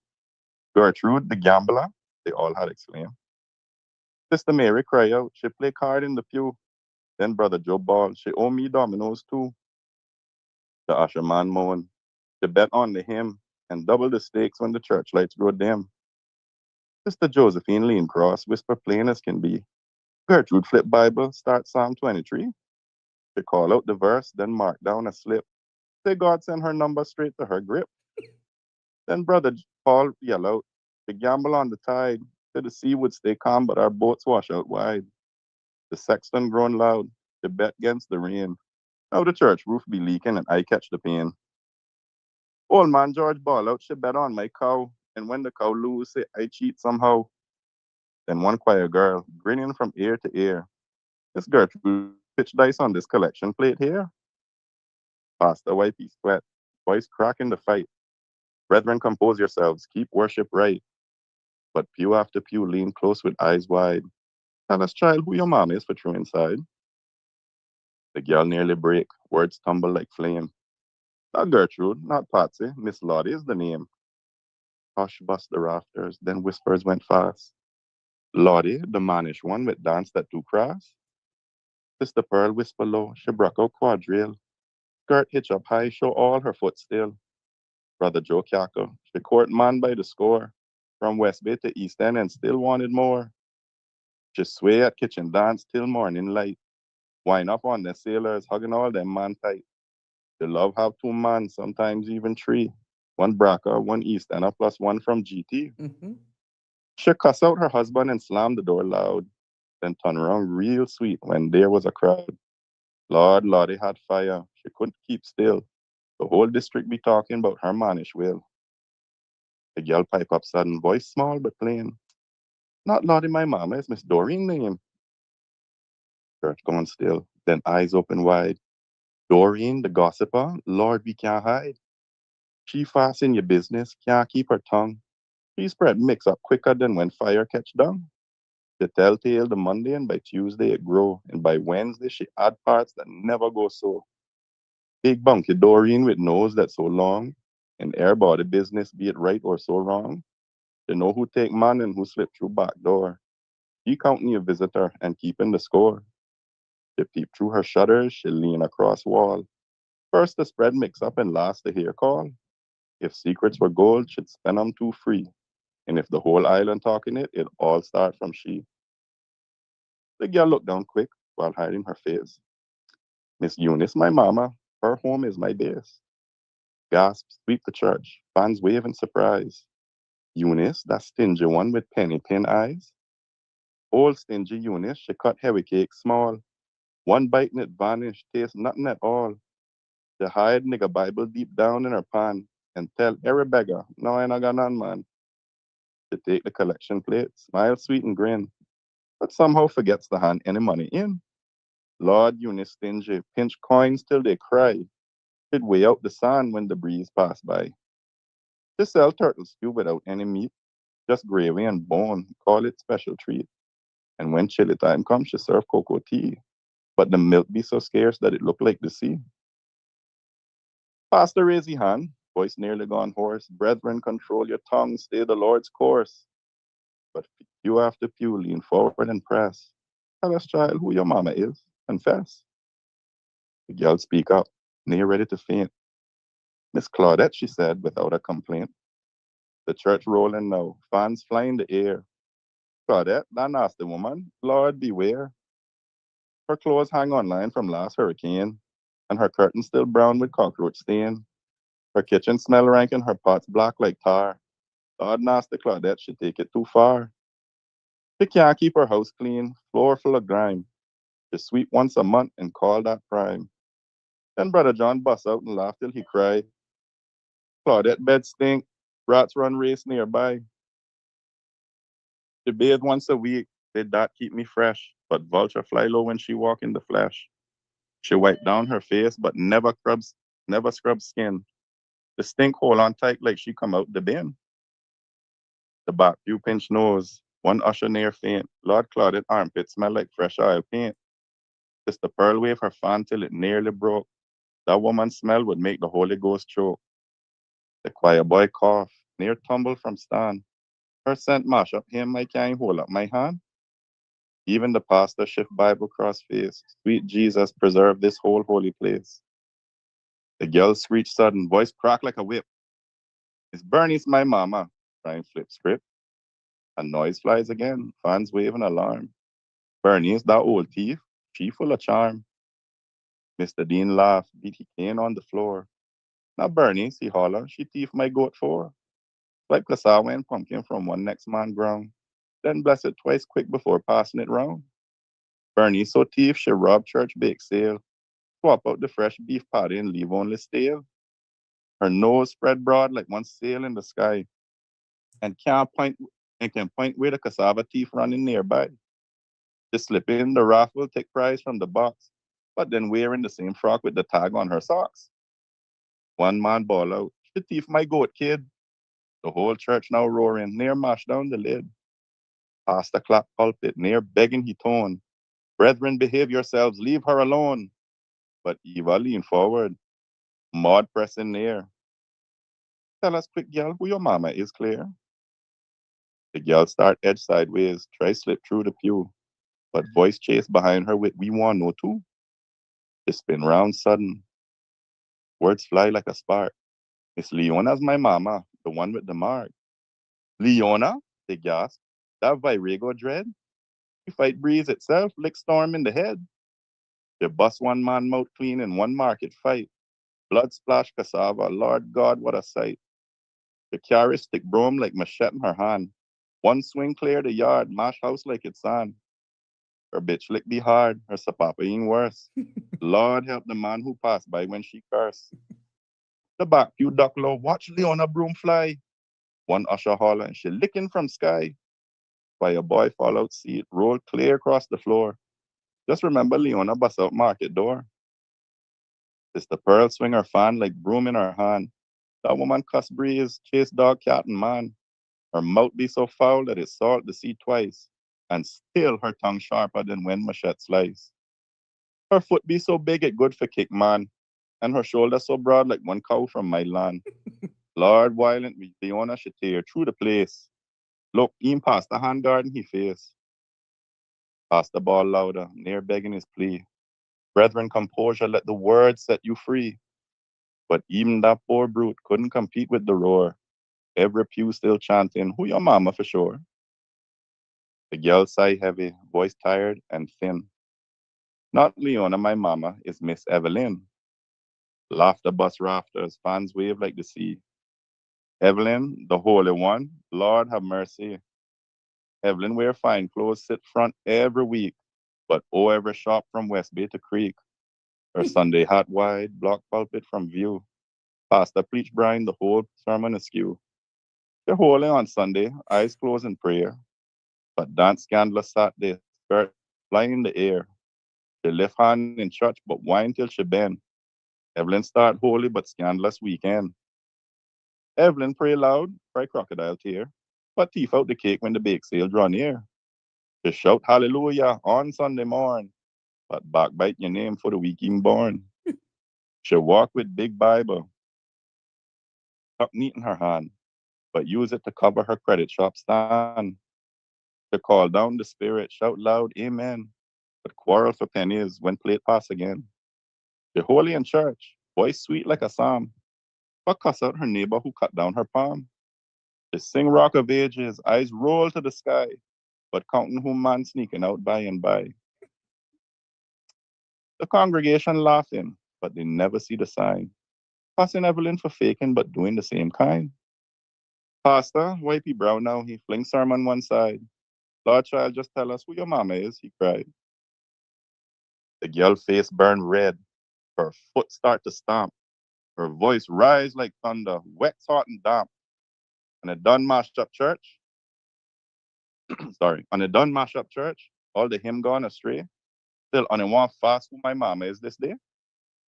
Gertrude, the gambler, they all had exclaimed. Sister Mary cry out, she play card in the pew. Then Brother Joe ball, she owe me dominoes too. The usher man moan, she bet on the hymn and double the stakes when the church lights grow dim. Sister Josephine lean cross, whisper plain as can be. Gertrude flip Bible, start Psalm 23. She call out the verse, then mark down a slip. Say God send her number straight to her grip. Then Brother Paul yell out, she gamble on the tide. Said the sea would stay calm, but our boats wash out wide. The sexton groan loud, she bet against the rain. Now the church roof be leaking and I catch the pain. Old man George ball out, she bet on my cow. And when the cow lose, say I cheat somehow. Then one quiet girl, grinning from ear to ear. Miss Gertrude, pitch dice on this collection plate here. Pastor wipey sweat, voice cracking the fight. Brethren, compose yourselves, keep worship right. But pew after pew lean close with eyes wide. Tell us, child, who your mom is for true inside. The girl nearly break, words tumble like flame. Not Gertrude, not Patsy, Miss Lottie is the name. Hush bust the rafters, then whispers went fast. Lottie, the mannish one with dance that too crass. Sister Pearl whisper low, she broke out quadrille. Skirt hitch up high, show all her foot still. Brother Joe cackle, she court man by the score. From West Bay to East End and still wanted more. She sway at kitchen dance till morning light. Wind up on the sailors, hugging all them man tight. They love have two man, sometimes even three. One Braca, one East Ender, plus one from GT. Mm-hmm. She cuss out her husband and slam the door loud. Then turn around real sweet when there was a crowd. Lord, Lottie had fire. She couldn't keep still. The whole district be talking about her mannish will. The girl pipe up sudden, voice small but plain. Not Lottie, my mama, it's Miss Doreen name. Church gone still, then eyes open wide. Doreen, the gossiper, Lord, we can't hide. She fast in your business, can't keep her tongue. She spread mix up quicker than when fire catch dung. The telltale the Monday and by Tuesday it grow, and by Wednesday she add parts that never go so. Big bunky Doreen with nose that's so long, and air body business be it right or so wrong. They know who take man and who slip through back door. She counting your visitor and keeping the score. She peep through her shutters, she lean across wall. First the spread mix up and last the hair call. If secrets were gold, she'd spend 'em too free. And if the whole island talking it all start from she. The girl looked down quick while hiding her face. Miss Eunice, my mama, her home is my base. Gasp, sweep the church, fans wave in surprise. Eunice, that stingy one with penny pin eyes. Old stingy Eunice, she cut heavy cake small. One bite and it vanished, taste nothing at all. She hide nigga Bible deep down in her pan and tell every beggar, no, I ain't got none, man. She take the collection plate, smile sweet and grin, but somehow forgets to hand any money in. Lord Eunice stingy, pinch coins till they cry. She'd weigh out the sand when the breeze pass by. She sell turtle stew without any meat, just gravy and bone, call it special treat. And when chilly time comes, she serve cocoa tea. But the milk be so scarce that it look like the sea. Pastor raise your hand, voice nearly gone hoarse. Brethren, control your tongue, stay the Lord's course. But pew after pew lean forward and press. Tell us, child, who your mama is. Confess. The girl speak up, near ready to faint. Miss Claudette, she said, without a complaint. The church rolling now, fans fly in the air. Claudette, that nasty woman, Lord beware. Her clothes hang on line from last hurricane, and her curtains still brown with cockroach stain. Her kitchen smell rank and her pots black like tar. God nasty Claudette, she take it too far. She can't keep her house clean, floor full of grime. She sweep once a month and call that prime. Then Brother John bust out and laugh till he cry. Claudette bed stink, rats run race nearby. She bathe once a week, did that keep me fresh. But vulture fly low when she walk in the flesh. She wipe down her face, but never scrubs skin. The stink hold on tight like she come out the bin. The back view pinch nose, one usher near faint. Lord Claudette armpit smell like fresh oil paint. Sister Pearl wave her fan till it nearly broke. That woman's smell would make the Holy Ghost choke. The choir boy cough, near tumble from stand. Her scent mash up him, I can't hold up my hand. Even the pastor shift Bible cross face. Sweet Jesus, preserve this whole holy place. The girl screech sudden, voice crack like a whip. It's Bernie's my mama. Trying flip script. A noise flies again, fans wave an alarm. Bernie's that old thief, she full of charm. Mr. Dean laughed, beat he cane on the floor. Now Bernice, he holler, she thief my goat for. Swipe cassava and pumpkin from one next man ground. Then bless it twice quick before passing it round. Bernice so thief she rob church bake sale. Swap out the fresh beef patty and leave only stale. Her nose spread broad like one sail in the sky. And can point where the cassava thief running nearby. Just slip in the raffle, take prize from the box, but then wearing the same frock with the tag on her socks. One man bawl out, she thief my goat, kid. The whole church now roaring, near mash down the lid. Pastor clap pulpit, near begging he tone. Brethren, behave yourselves, leave her alone. But Eva lean forward, Maud pressing near. Tell us quick, girl, who your mama is clear. The girl start edge sideways, try slip through the pew. But voice chase behind her with we want no too. She spin round sudden, words fly like a spark. Miss Leona's my mama, the one with the mark. Leona? They gasp. That Virago dread? You fight breeze itself, lick storm in the head. They bust one man mouth clean in one market fight. Blood splash cassava, Lord God, what a sight. The carry stick broom like machete in her hand. One swing clear the yard, mash house like it's sand. Her bitch lick be hard, her sapapa ain't worse. Lord help the man who passed by when she cursed. The back pew duck low, watch Leona broom fly. One usher holler and she licking from sky. By a boy fall out seat, roll clear across the floor. Just remember Leona bust out market door. Sister Pearl swing her fan like broom in her hand. That woman cuss breeze, chase dog, cat, and man. Her mouth be so foul that it salt the sea twice. And still her tongue sharper than when machete slice. Her foot be so big it good for kick man. And her shoulder so broad like one cow from my land. Lord violent with Leona she tear through the place. Look, him past the hand garden he face. Past the ball louder, near begging his plea. Brethren, composure, let the word set you free. But even that poor brute couldn't compete with the roar. Every pew still chanting, who your mama for sure? The girl sigh heavy, voice tired and thin. Not Leona, my mama, is Miss Evelyn. Laughter bust rafters, fans wave like the sea. Evelyn, the Holy One, Lord have mercy. Evelyn wear fine clothes, sit front every week, but oh, ever shop from West Bay to Creek. Her Sunday hat wide, block pulpit from view. Pastor preach Brian the whole sermon askew. They're holy on Sunday, eyes closed in prayer. But dance scandalous Saturday, skirt flying in the air. She lift hand in church, but whine till she bend. Evelyn start holy, but scandalous weekend. Evelyn pray loud, cry crocodile tear, but teeth out the cake when the bake sale draw near. She shout hallelujah on Sunday morn, but backbite your name for the week in born. She walk with big Bible, tucked neat in her hand, but use it to cover her credit shop stand. To call down the spirit, shout loud, amen, but quarrel for pennies when plate pass again. The holy in church, voice sweet like a psalm, but cuss out her neighbor who cut down her palm. They sing rock of ages, eyes roll to the sky, but counting whom man sneaking out by and by. The congregation laughing, but they never see the sign. Passing Evelyn for faking, but doing the same kind. Pastor, wipey brow now, he flings sermon one side. Lord child, just tell us who your mama is, he cried. The girl face burned red, her foot start to stomp, her voice rise like thunder, wet, hot, and damp. And it done mashed up church, sorry, on a done mash up church, all the hymn gone astray. Still on a one fast who my mama is this day.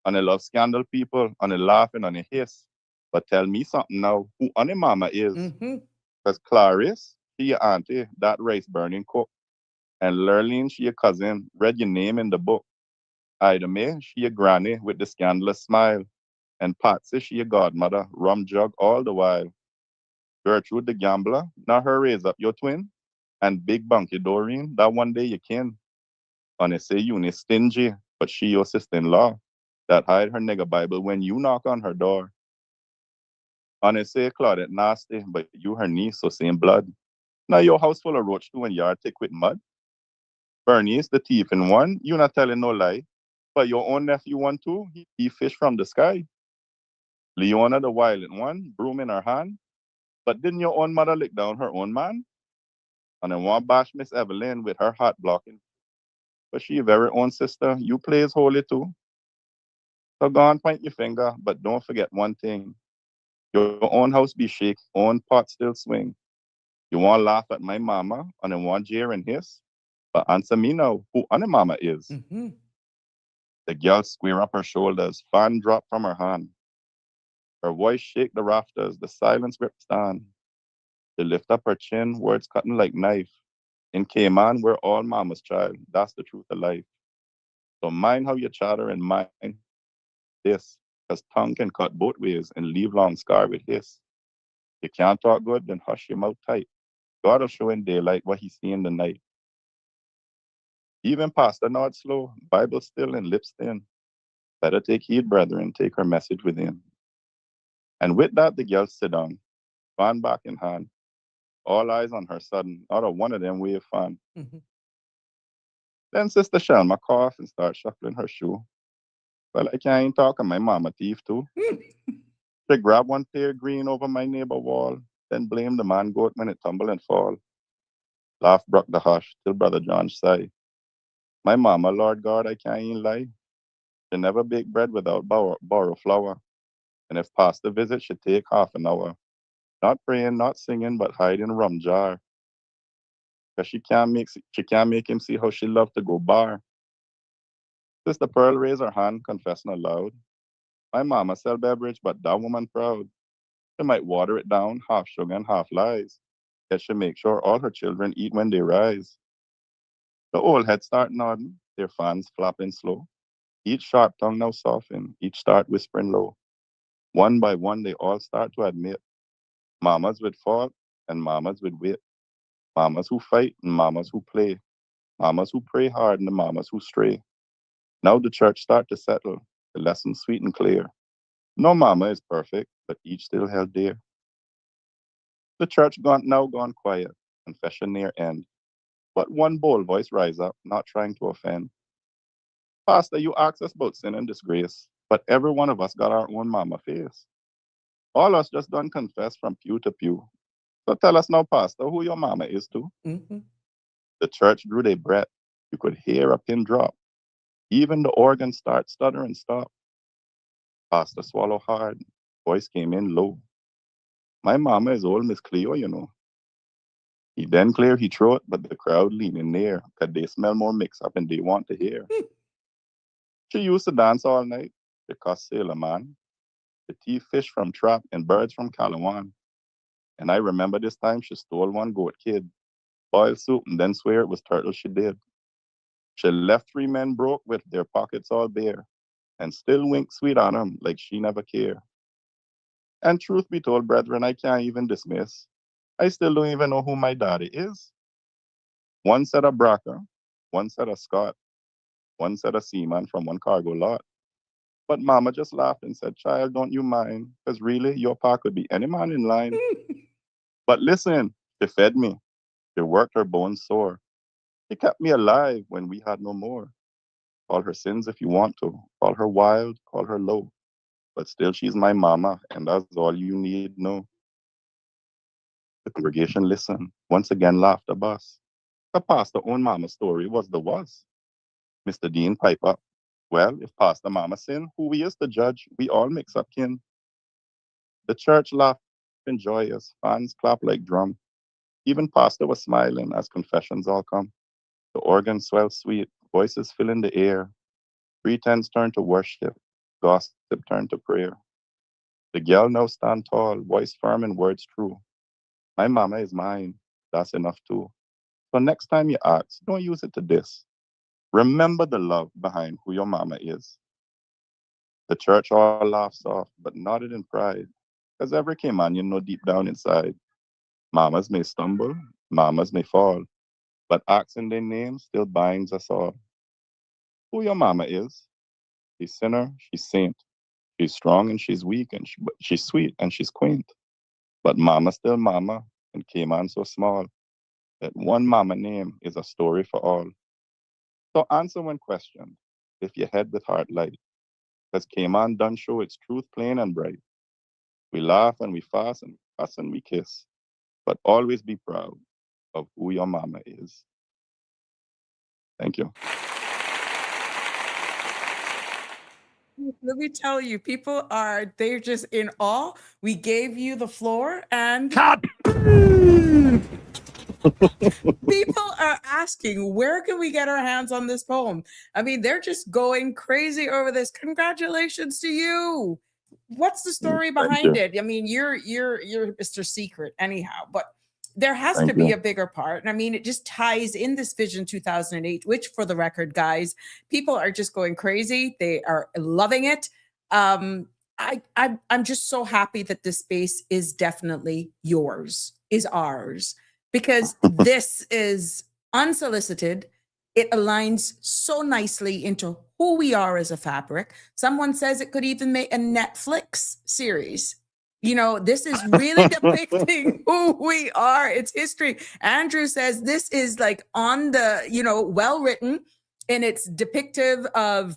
On a love scandal people, on a laughing, on a hiss. But tell me something now, who on a mama is? Mm-hmm. Because Clarice, she your auntie, that rice burning cook. And Lurleen, she your cousin, read your name in the book. Ida May, she your granny with the scandalous smile. And Patsy, she your godmother, rum jug all the while. Gertrude the gambler, now her raise up your twin. And Big Bunky Doreen, that one day you kin. And they say you ni stingy, but she your sister-in-law. That hide her nigger Bible when you knock on her door. And they say Claudette nasty, but you her niece, so same blood. Now your house full of roach too and yard thick with mud. Bernice, the thief in one, you not telling no lie. But your own nephew one too, he fish from the sky. Leona, the violent one, broom in her hand. But didn't your own mother lick down her own man? And then one bash Miss Evelyn with her heart blocking. But she very own sister, you plays holy too. So go on point your finger, but don't forget one thing. Your own house be shake, own pot still swing. You want to laugh at my mama and then want jeer and hiss? But answer me now, who on mama is? Mm-hmm. The girl square up her shoulders, fan drop from her hand. Her voice shake the rafters, the silence grip stand. She lift up her chin, words cutting like knife. In Cayman, we're all mama's child. That's the truth of life. So mind how you chatter and mind this, because tongue can cut both ways and leave long scar with hiss. You can't talk good, then hush your mouth tight. God will show in daylight what he see in the night. Even pastor nod slow, Bible still and lips thin. Better take heed, brethren, take her message within. And with that, the girl sit down, fan back in hand, all eyes on her sudden, not a one of them wave fan. Mm-hmm. Then Sister Shelma cough and start shuffling her shoe. Well, I can't talk, and my mama thief too. She grab one tear green over my neighbor wall, then blame the man goat when it tumble and fall. Laugh broke the hush till Brother John sigh. My mama, Lord God, I can't even lie. She never bake bread without borrow flour. And if pastor visit, she take half an hour. Not praying, not singing, but hiding rum jar. Cause she can't make him see how she love to go bar. Sister Pearl raise her hand, confessing aloud. My mama sell beverage, but that woman proud. She might water it down, half sugar and half lies. Yet she make sure all her children eat when they rise. The old head start nodding, their fans flapping slow. Each sharp tongue now soften, each start whispering low. One by one, they all start to admit mamas with fault and mamas with wit. Mamas who fight and mamas who play. Mamas who pray hard and the mamas who stray. Now the church start to settle, the lesson sweet and clear. No mama is perfect, but each still held dear. The church now gone quiet, confession near end. But one bold voice rise up, not trying to offend. Pastor, you ask us about sin and disgrace, but every one of us got our own mama face. All us just done confess from pew to pew. So tell us now, Pastor, who your mama is too. Mm-hmm. The church drew their breath. You could hear a pin drop. Even the organ start stutter and stop. Pastor swallow hard. Voice came in low. My mama is old Miss Cleo, you know. He then cleared his throat, but the crowd leaning near, cause they smell more mix up and they want to hear. She used to dance all night. The cuss sailor man. The thief fish from trap and birds from Calawan. And I remember this time she stole one goat kid, boiled soup, and then swear it was turtle she did. She left 3 men broke with their pockets all bare, and still winked sweet on 'em like she never care. And truth be told, brethren, I can't even dismiss. I still don't even know who my daddy is. One said a Bracker, one said a Scott, one said a seaman from one cargo lot. But mama just laughed and said, child, don't you mind, because really your pa could be any man in line. But listen, she fed me. She worked her bones sore. She kept me alive when we had no more. Call her sins if you want to. Call her wild, call her low. But still, she's my mama, and that's all you need know. The congregation listened, once again laughed a bus. The pastor own mama story was the was. Mr. Dean pipe up. Well, if Pastor Mama sin, who we is the judge? We all mix up kin. The church laughed and joyous. Fans clap like drum. Even Pastor was smiling as confessions all come. The organ swelled sweet, voices filling the air. Pretense turned to worship, gossip turned to prayer. The girl now stand tall, voice firm and words true. My mama is mine. That's enough too. So next time you ask, don't use it to diss. Remember the love behind who your mama is. The church all laughed soft, but nodded in pride, because every Caymanian know deep down inside, mamas may stumble, mamas may fall, but asking their name still binds us all. Who your mama is? She's sinner, she's saint. She's strong and she's weak, and she's sweet and she's quaint. But mama still mama, and Cayman so small that one mama name is a story for all. So answer when questioned, if you head with heart light, because Cayman done show its truth plain and bright. We laugh and we fast and we fuss and we kiss, but always be proud of who your mama is. Thank you. Let me tell you, they're just in awe. We gave you the floor and Cut! people are asking, where can we get our hands on this poem? I mean, they're just going crazy over this. Congratulations to you. What's the story Thank behind you. it? I mean, you're Mr. Secret anyhow, but there has Thank to be you. a bigger part. And I mean, it just ties in this Vision 2008, which for the record, guys, people are just going crazy. They are loving it. I'm just so happy that this space is definitely yours, is ours, because this is unsolicited. It aligns so nicely into who we are as a fabric. Someone says it could even make a Netflix series. You know, this is really depicting who we are. It's history. Andrew says this is like on the, well written, and it's depictive of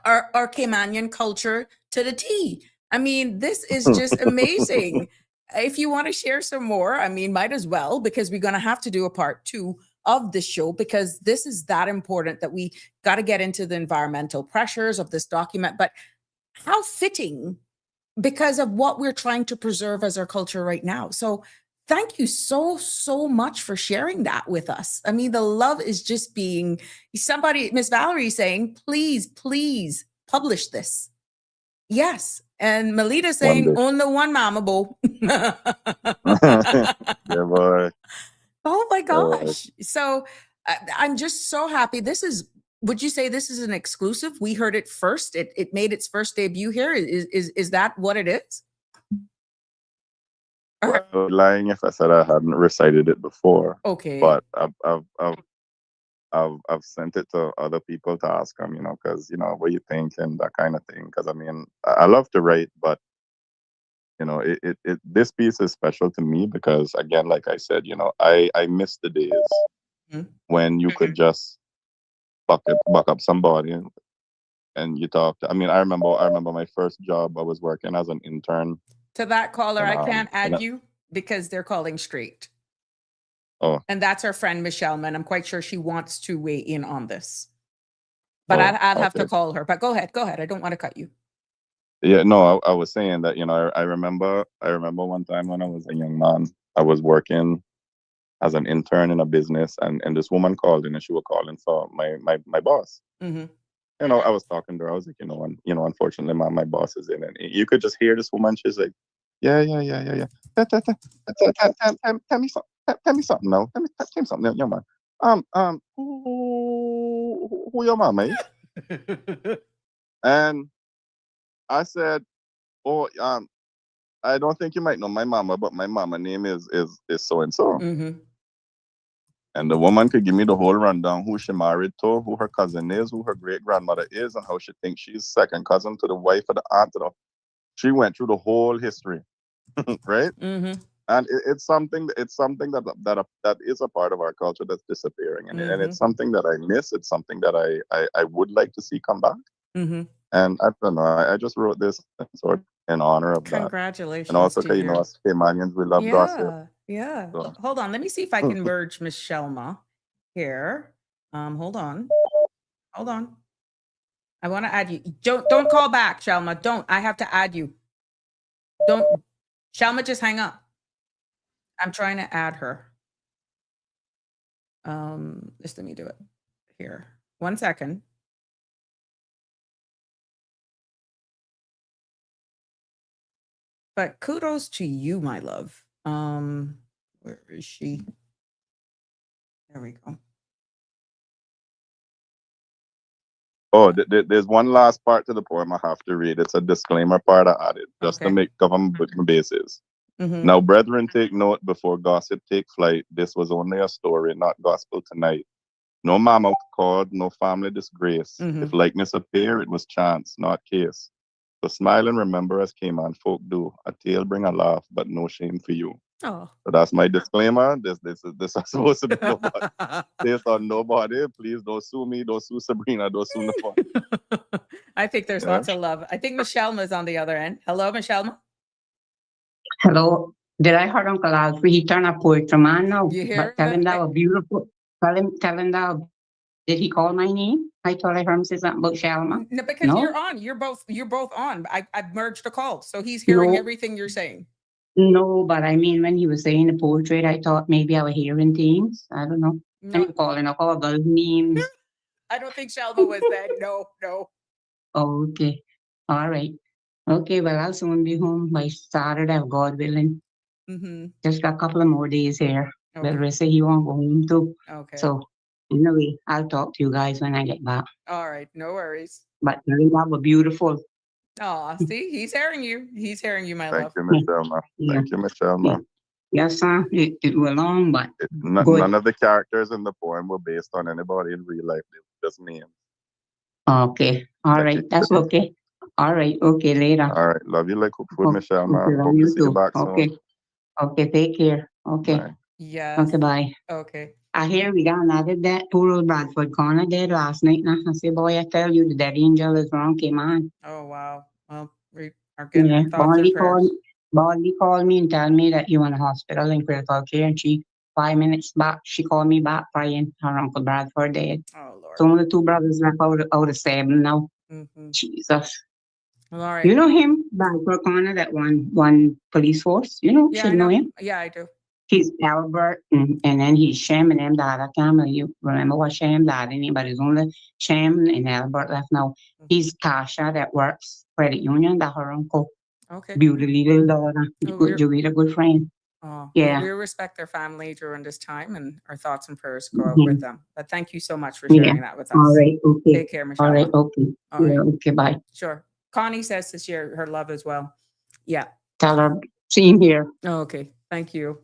our Caymanian culture to the T. I mean, this is just amazing. If you want to share some more, I mean, might as well, because we're going to have to do a part 2 of this show, because this is that important that we got to get into the environmental pressures of this document. But how fitting, because of what we're trying to preserve as our culture right now. So thank you so much for sharing that with us. I mean, the love is just being somebody, Miss Valerie saying, please publish this. Yes. And Melita saying, One on the one mama bo. day. Yeah, boy. Oh my Yeah, boy. gosh. So I'm just so happy. Would you say this is an exclusive? We heard it first. It made its first debut here. Is that what it is? Well, I would be lying if I said I hadn't recited it before. Okay. But I've sent it to other people to ask them, because what you think and that kind of thing. Because I mean, I love to write, but this piece is special to me because, again, like I said, I miss the days Mhm. when you could just buck up somebody and you talk. I mean, I remember my first job. I was working as an intern. To that caller, And I can't add you because they're calling straight. Oh, And that's our friend Michelle Man. I'm quite sure she wants to weigh in on this. But oh, I'd have to okay. call her. But go ahead. I don't want to cut you. Yeah, no, I was saying that, I remember one time when I was a young man, I was working as an intern in a business, and this woman called in, and she was calling for my boss. Mm-hmm. I was talking to her. I was like, unfortunately, my boss is in, and you could just hear this woman. She's like, yeah. Tell me something. Tell me something now. Tell me something, young man. Who your mama is? And I said, oh, I don't think you might know my mama, but my mama name is so and so. Mm-hmm. And the woman could give me the whole rundown: who she married to, who her cousin is, who her great grandmother is, and how she thinks she's second cousin to the wife of the aunt. She went through the whole history, right? Mm-hmm. and it's something that is a part of our culture that's disappearing, and it's something that I miss. It's something that I would like to see come back. Mm-hmm. And I don't know. I just wrote this sort of in honor of that, and Congratulations also to because you. us Caymanians, we love gossip. Yeah. So. Hold on. Let me see if I can merge Miss Shelma here. Hold on. I want to add you. Don't call back, Shelma. Don't. I have to add you. Don't. Shelma, just hang up. I'm trying to add her. Just let me do it here. 1 second. But kudos to you, my love. Where is she? There we go. Oh, there's one last part to the poem I have to read. It's a disclaimer part I added just to make cover my bases. Now, brethren, take note before gossip take flight. This was only a story, not gospel tonight. No mama called, no family disgrace. If likeness appear, it was chance, not case. So smile and remember as Cayman folk do. A tale bring a laugh, but no shame for you. Oh. So that's my disclaimer. This is supposed to be nobody. Based on nobody. Please don't sue me. Don't sue Sabrina. Don't sue nobody. I think there's lots of love. I think Michelle is on the other end. Hello, Michelle. Hello. Did I hear Uncle Alfred? He turned a poetry man now. You hear? But tell him that was beautiful. Tell him that. Did he call my name? I thought I heard him say something about Shelma. No, because you're on. You're both on. I've merged the call, so he's hearing everything you're saying. No, but I mean, when he was saying the poetry, I thought maybe I was hearing things. I don't know. No. I'm calling up all those names. I don't think Shelma was that. No. Oh, okay. All right. Okay, well, I'll soon be home by Saturday, God willing. Just a couple of more days here. Okay. But Rissa, he won't go home too. Okay. So, anyway, I'll talk to you guys when I get back. All right. No worries. But really, that was beautiful. Oh, see, he's hearing you. He's hearing you, my love. Thank you, Michelle. Thank you, Michelle. Yes, sir. It was long, but none of the characters in the poem were based on anybody in real life. They were just names. Okay. All right. That's okay. All right. Okay. Later. All right. Love you like food, Michelle. Okay, Hope to see you back okay. soon. Okay. Take care. Okay. Bye. Yes. Okay. Bye. Okay. I hear we got another that poor old Bradford Corner dead last night. Now I say, boy, I tell you, the dead angel is wrong. Came on. Oh wow. Well, we are getting our thoughts and prayers. Bonnie called me and tell me that you in the hospital in critical care, and 5 minutes back, she called me back crying. Her Uncle Bradford dead. Oh Lord. So only 2 brothers left out of 7 now. Jesus. Well, all right. You know him, Bradford Corner, that one police force. You know, Yeah, should I know him. Yeah, I do. He's Albert, and then he's Shem and Dad. I can't remember. You remember what Shem Dad in, but it's only Shem and Albert left now. He's Tasha that works credit union. That her uncle. Okay. Beautifully little daughter. Jovita, good friend. Yeah. We respect their family during this time, and our thoughts and prayers go out with them. But thank you so much for sharing that with us. All right. Okay. Take care, Michelle. All right. Okay. All right. Okay. Bye. Sure. Connie says to share her love as well. Yeah. Tell her. Same here. Oh, okay. Thank you.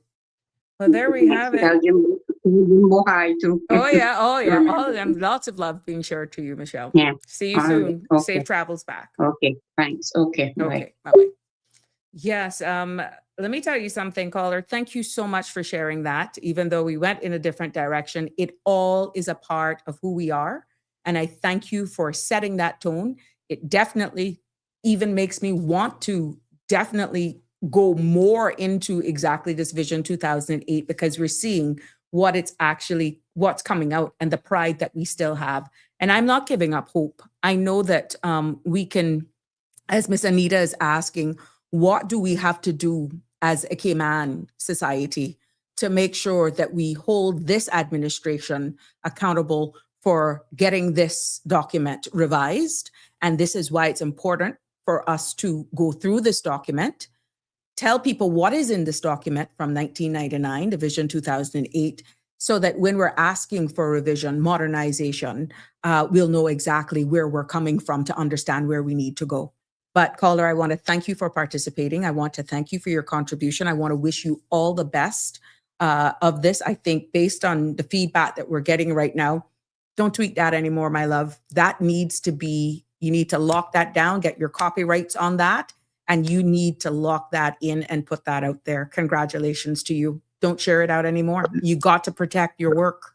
Well, there we have it. Tell Jimbo hi too. Oh yeah. All of them. Lots of love being shared to you, Michelle. Yeah. See you soon. Okay. Safe travels back. Okay. Thanks. Okay. Okay. Bye-bye. Yes. Let me tell you something, caller. Thank you so much for sharing that. Even though we went in a different direction, it all is a part of who we are. And I thank you for setting that tone. It definitely even makes me want to definitely go more into exactly this Vision 2008, because we're seeing what's coming out and the pride that we still have. And I'm not giving up hope. I know that we can, as Miss Anita is asking, what do we have to do as a Cayman society to make sure that we hold this administration accountable for getting this document revised? And this is why it's important for us to go through this document, tell people what is in this document from 1999, the Vision 2008, so that when we're asking for revision, modernization, we'll know exactly where we're coming from to understand where we need to go. But caller, I want to thank you for participating. I want to thank you for your contribution. I want to wish you all the best of this. I think based on the feedback that we're getting right now, don't tweak that anymore, my love. That needs to be, you need to lock that down, get your copyrights on that, And you need to lock that in and put that out there. Congratulations to you. Don't share it out anymore. You got to protect your work.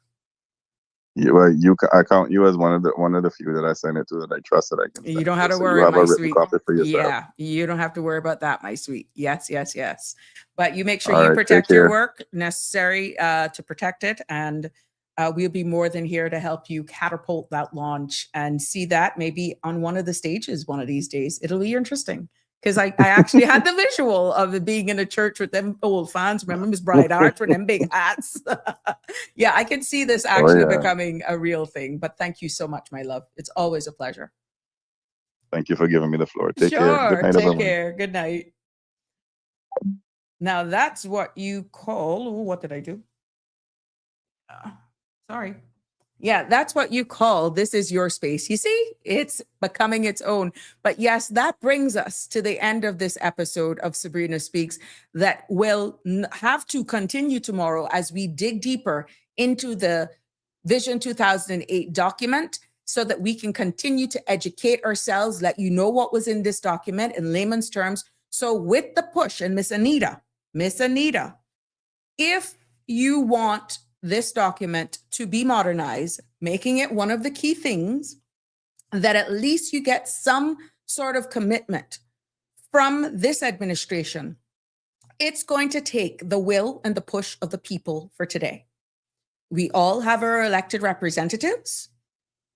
I count you as one of the few that I send it to that I trust that I can. You don't have to so worry, you have my a written sweet. copy for yourself. Yeah, you don't have to worry about that, my sweet. Yes, yes, yes. But you make sure All you right, protect take your care. work necessary to protect it, and we'll be more than here to help you catapult that launch and see that maybe on one of the stages one of these days. It'll be interesting. Because I actually had the visual of it being in a church with them old fans. Remember Miss Bright Arts with them big hats? Yeah, I can see this actually becoming a real thing. But thank you so much, my love. It's always a pleasure. Thank you for giving me the floor. Take care. Sure. Good night, Take everyone. care. Good night. Now that's what you call, what did I do? Sorry. Yeah, that's what you call this is your space. You see, it's becoming its own. But yes, that brings us to the end of this episode of Sabrina Speaks that will have to continue tomorrow as we dig deeper into the Vision 2008 document so that we can continue to educate ourselves, let you know what was in this document in layman's terms. So with the push, and Miss Anita, if you want this document to be modernized, making it one of the key things that at least you get some sort of commitment from this administration, it's going to take the will and the push of the people for today. We all have our elected representatives.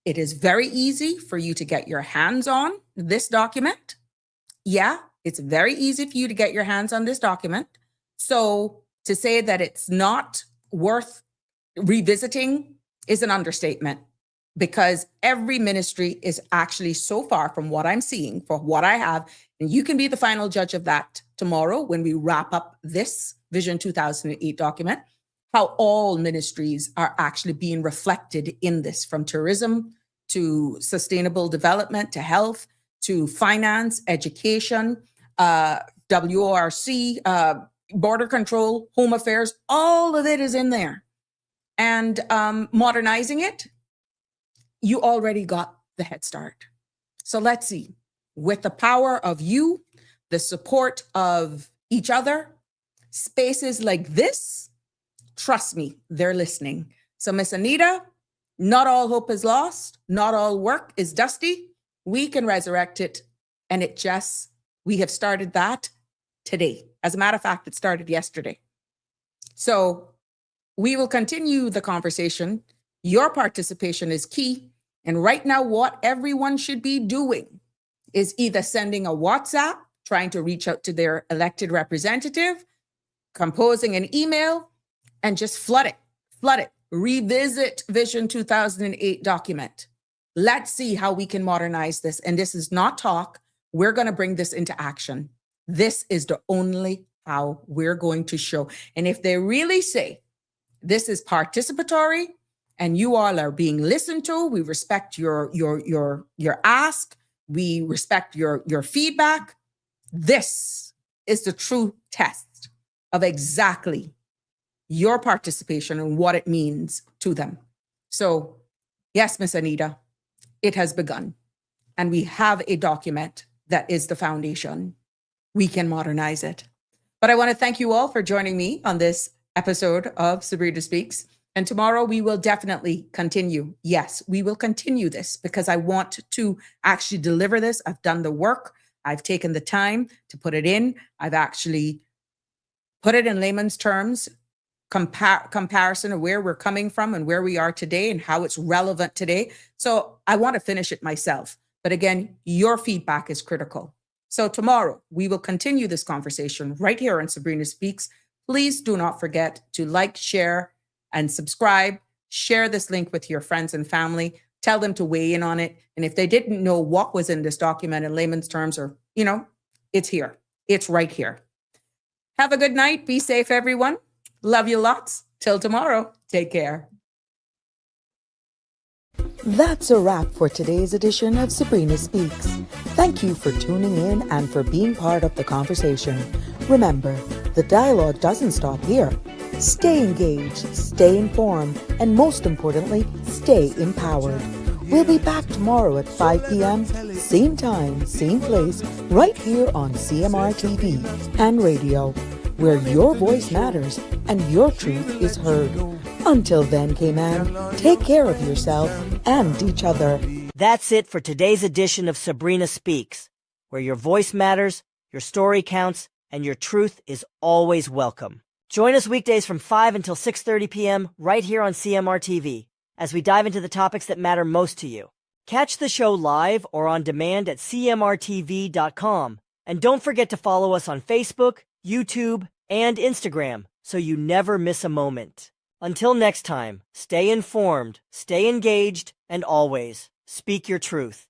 It is very easy for you to get your hands on this document. Yeah, it's very easy for you to get your hands on this document. So to say that it's not worth revisiting is an understatement, because every ministry is actually so far from what I'm seeing for what I have. And you can be the final judge of that tomorrow when we wrap up this Vision 2008 document, how all ministries are actually being reflected in this, from tourism to sustainable development, to health, to finance, education, WORC, border control, home affairs, all of it is in there. And modernizing it, you already got the head start. So let's see, with the power of you, the support of each other, spaces like this, trust me, they're listening. So Miss Anita, not all hope is lost. Not all work is dusty. We can resurrect it. And we have started that today. As a matter of fact, it started yesterday. So we will continue the conversation. Your participation is key. And right now, what everyone should be doing is either sending a WhatsApp, trying to reach out to their elected representative, composing an email, and just flood it. Revisit Vision 2008 document. Let's see how we can modernize this. And this is not talk. We're going to bring this into action. This is the only how we're going to show. And if they really say, this is participatory and you all are being listened to, we respect your ask, we respect your feedback, this is the true test of exactly your participation and what it means to them. So yes, Miss Anita, it has begun. And we have a document that is the foundation. We can modernize it. But I want to thank you all for joining me on this episode of Sabrina Speaks. And tomorrow we will definitely continue. Yes, we will continue this because I want to actually deliver this. I've done the work. I've taken the time to put it in. I've actually put it in layman's terms, comparison of where we're coming from and where we are today and how it's relevant today. So I want to finish it myself. But again, your feedback is critical. So tomorrow we will continue this conversation right here on Sabrina Speaks. Please do not forget to like, share, and subscribe. Share this link with your friends and family. Tell them to weigh in on it. And if they didn't know what was in this document in layman's terms, or, it's here. It's right here. Have a good night. Be safe, everyone. Love you lots. Till tomorrow. Take care. That's a wrap for today's edition of Sabrina Speaks. Thank you for tuning in and for being part of the conversation. Remember, the dialogue doesn't stop here. Stay engaged, stay informed, and most importantly, stay empowered. We'll be back tomorrow at 5 p.m., same time, same place, right here on CMR TV and radio, where your voice matters and your truth is heard. Until then, Cayman, take care of yourself and each other. That's it for today's edition of Sabrina Speaks, where your voice matters, your story counts, and your truth is always welcome. Join us weekdays from 5 until 6:30 p.m. right here on CMR TV as we dive into the topics that matter most to you. Catch the show live or on demand at cmrtv.com. And don't forget to follow us on Facebook, YouTube, and Instagram so you never miss a moment. Until next time, stay informed, stay engaged, and always speak your truth.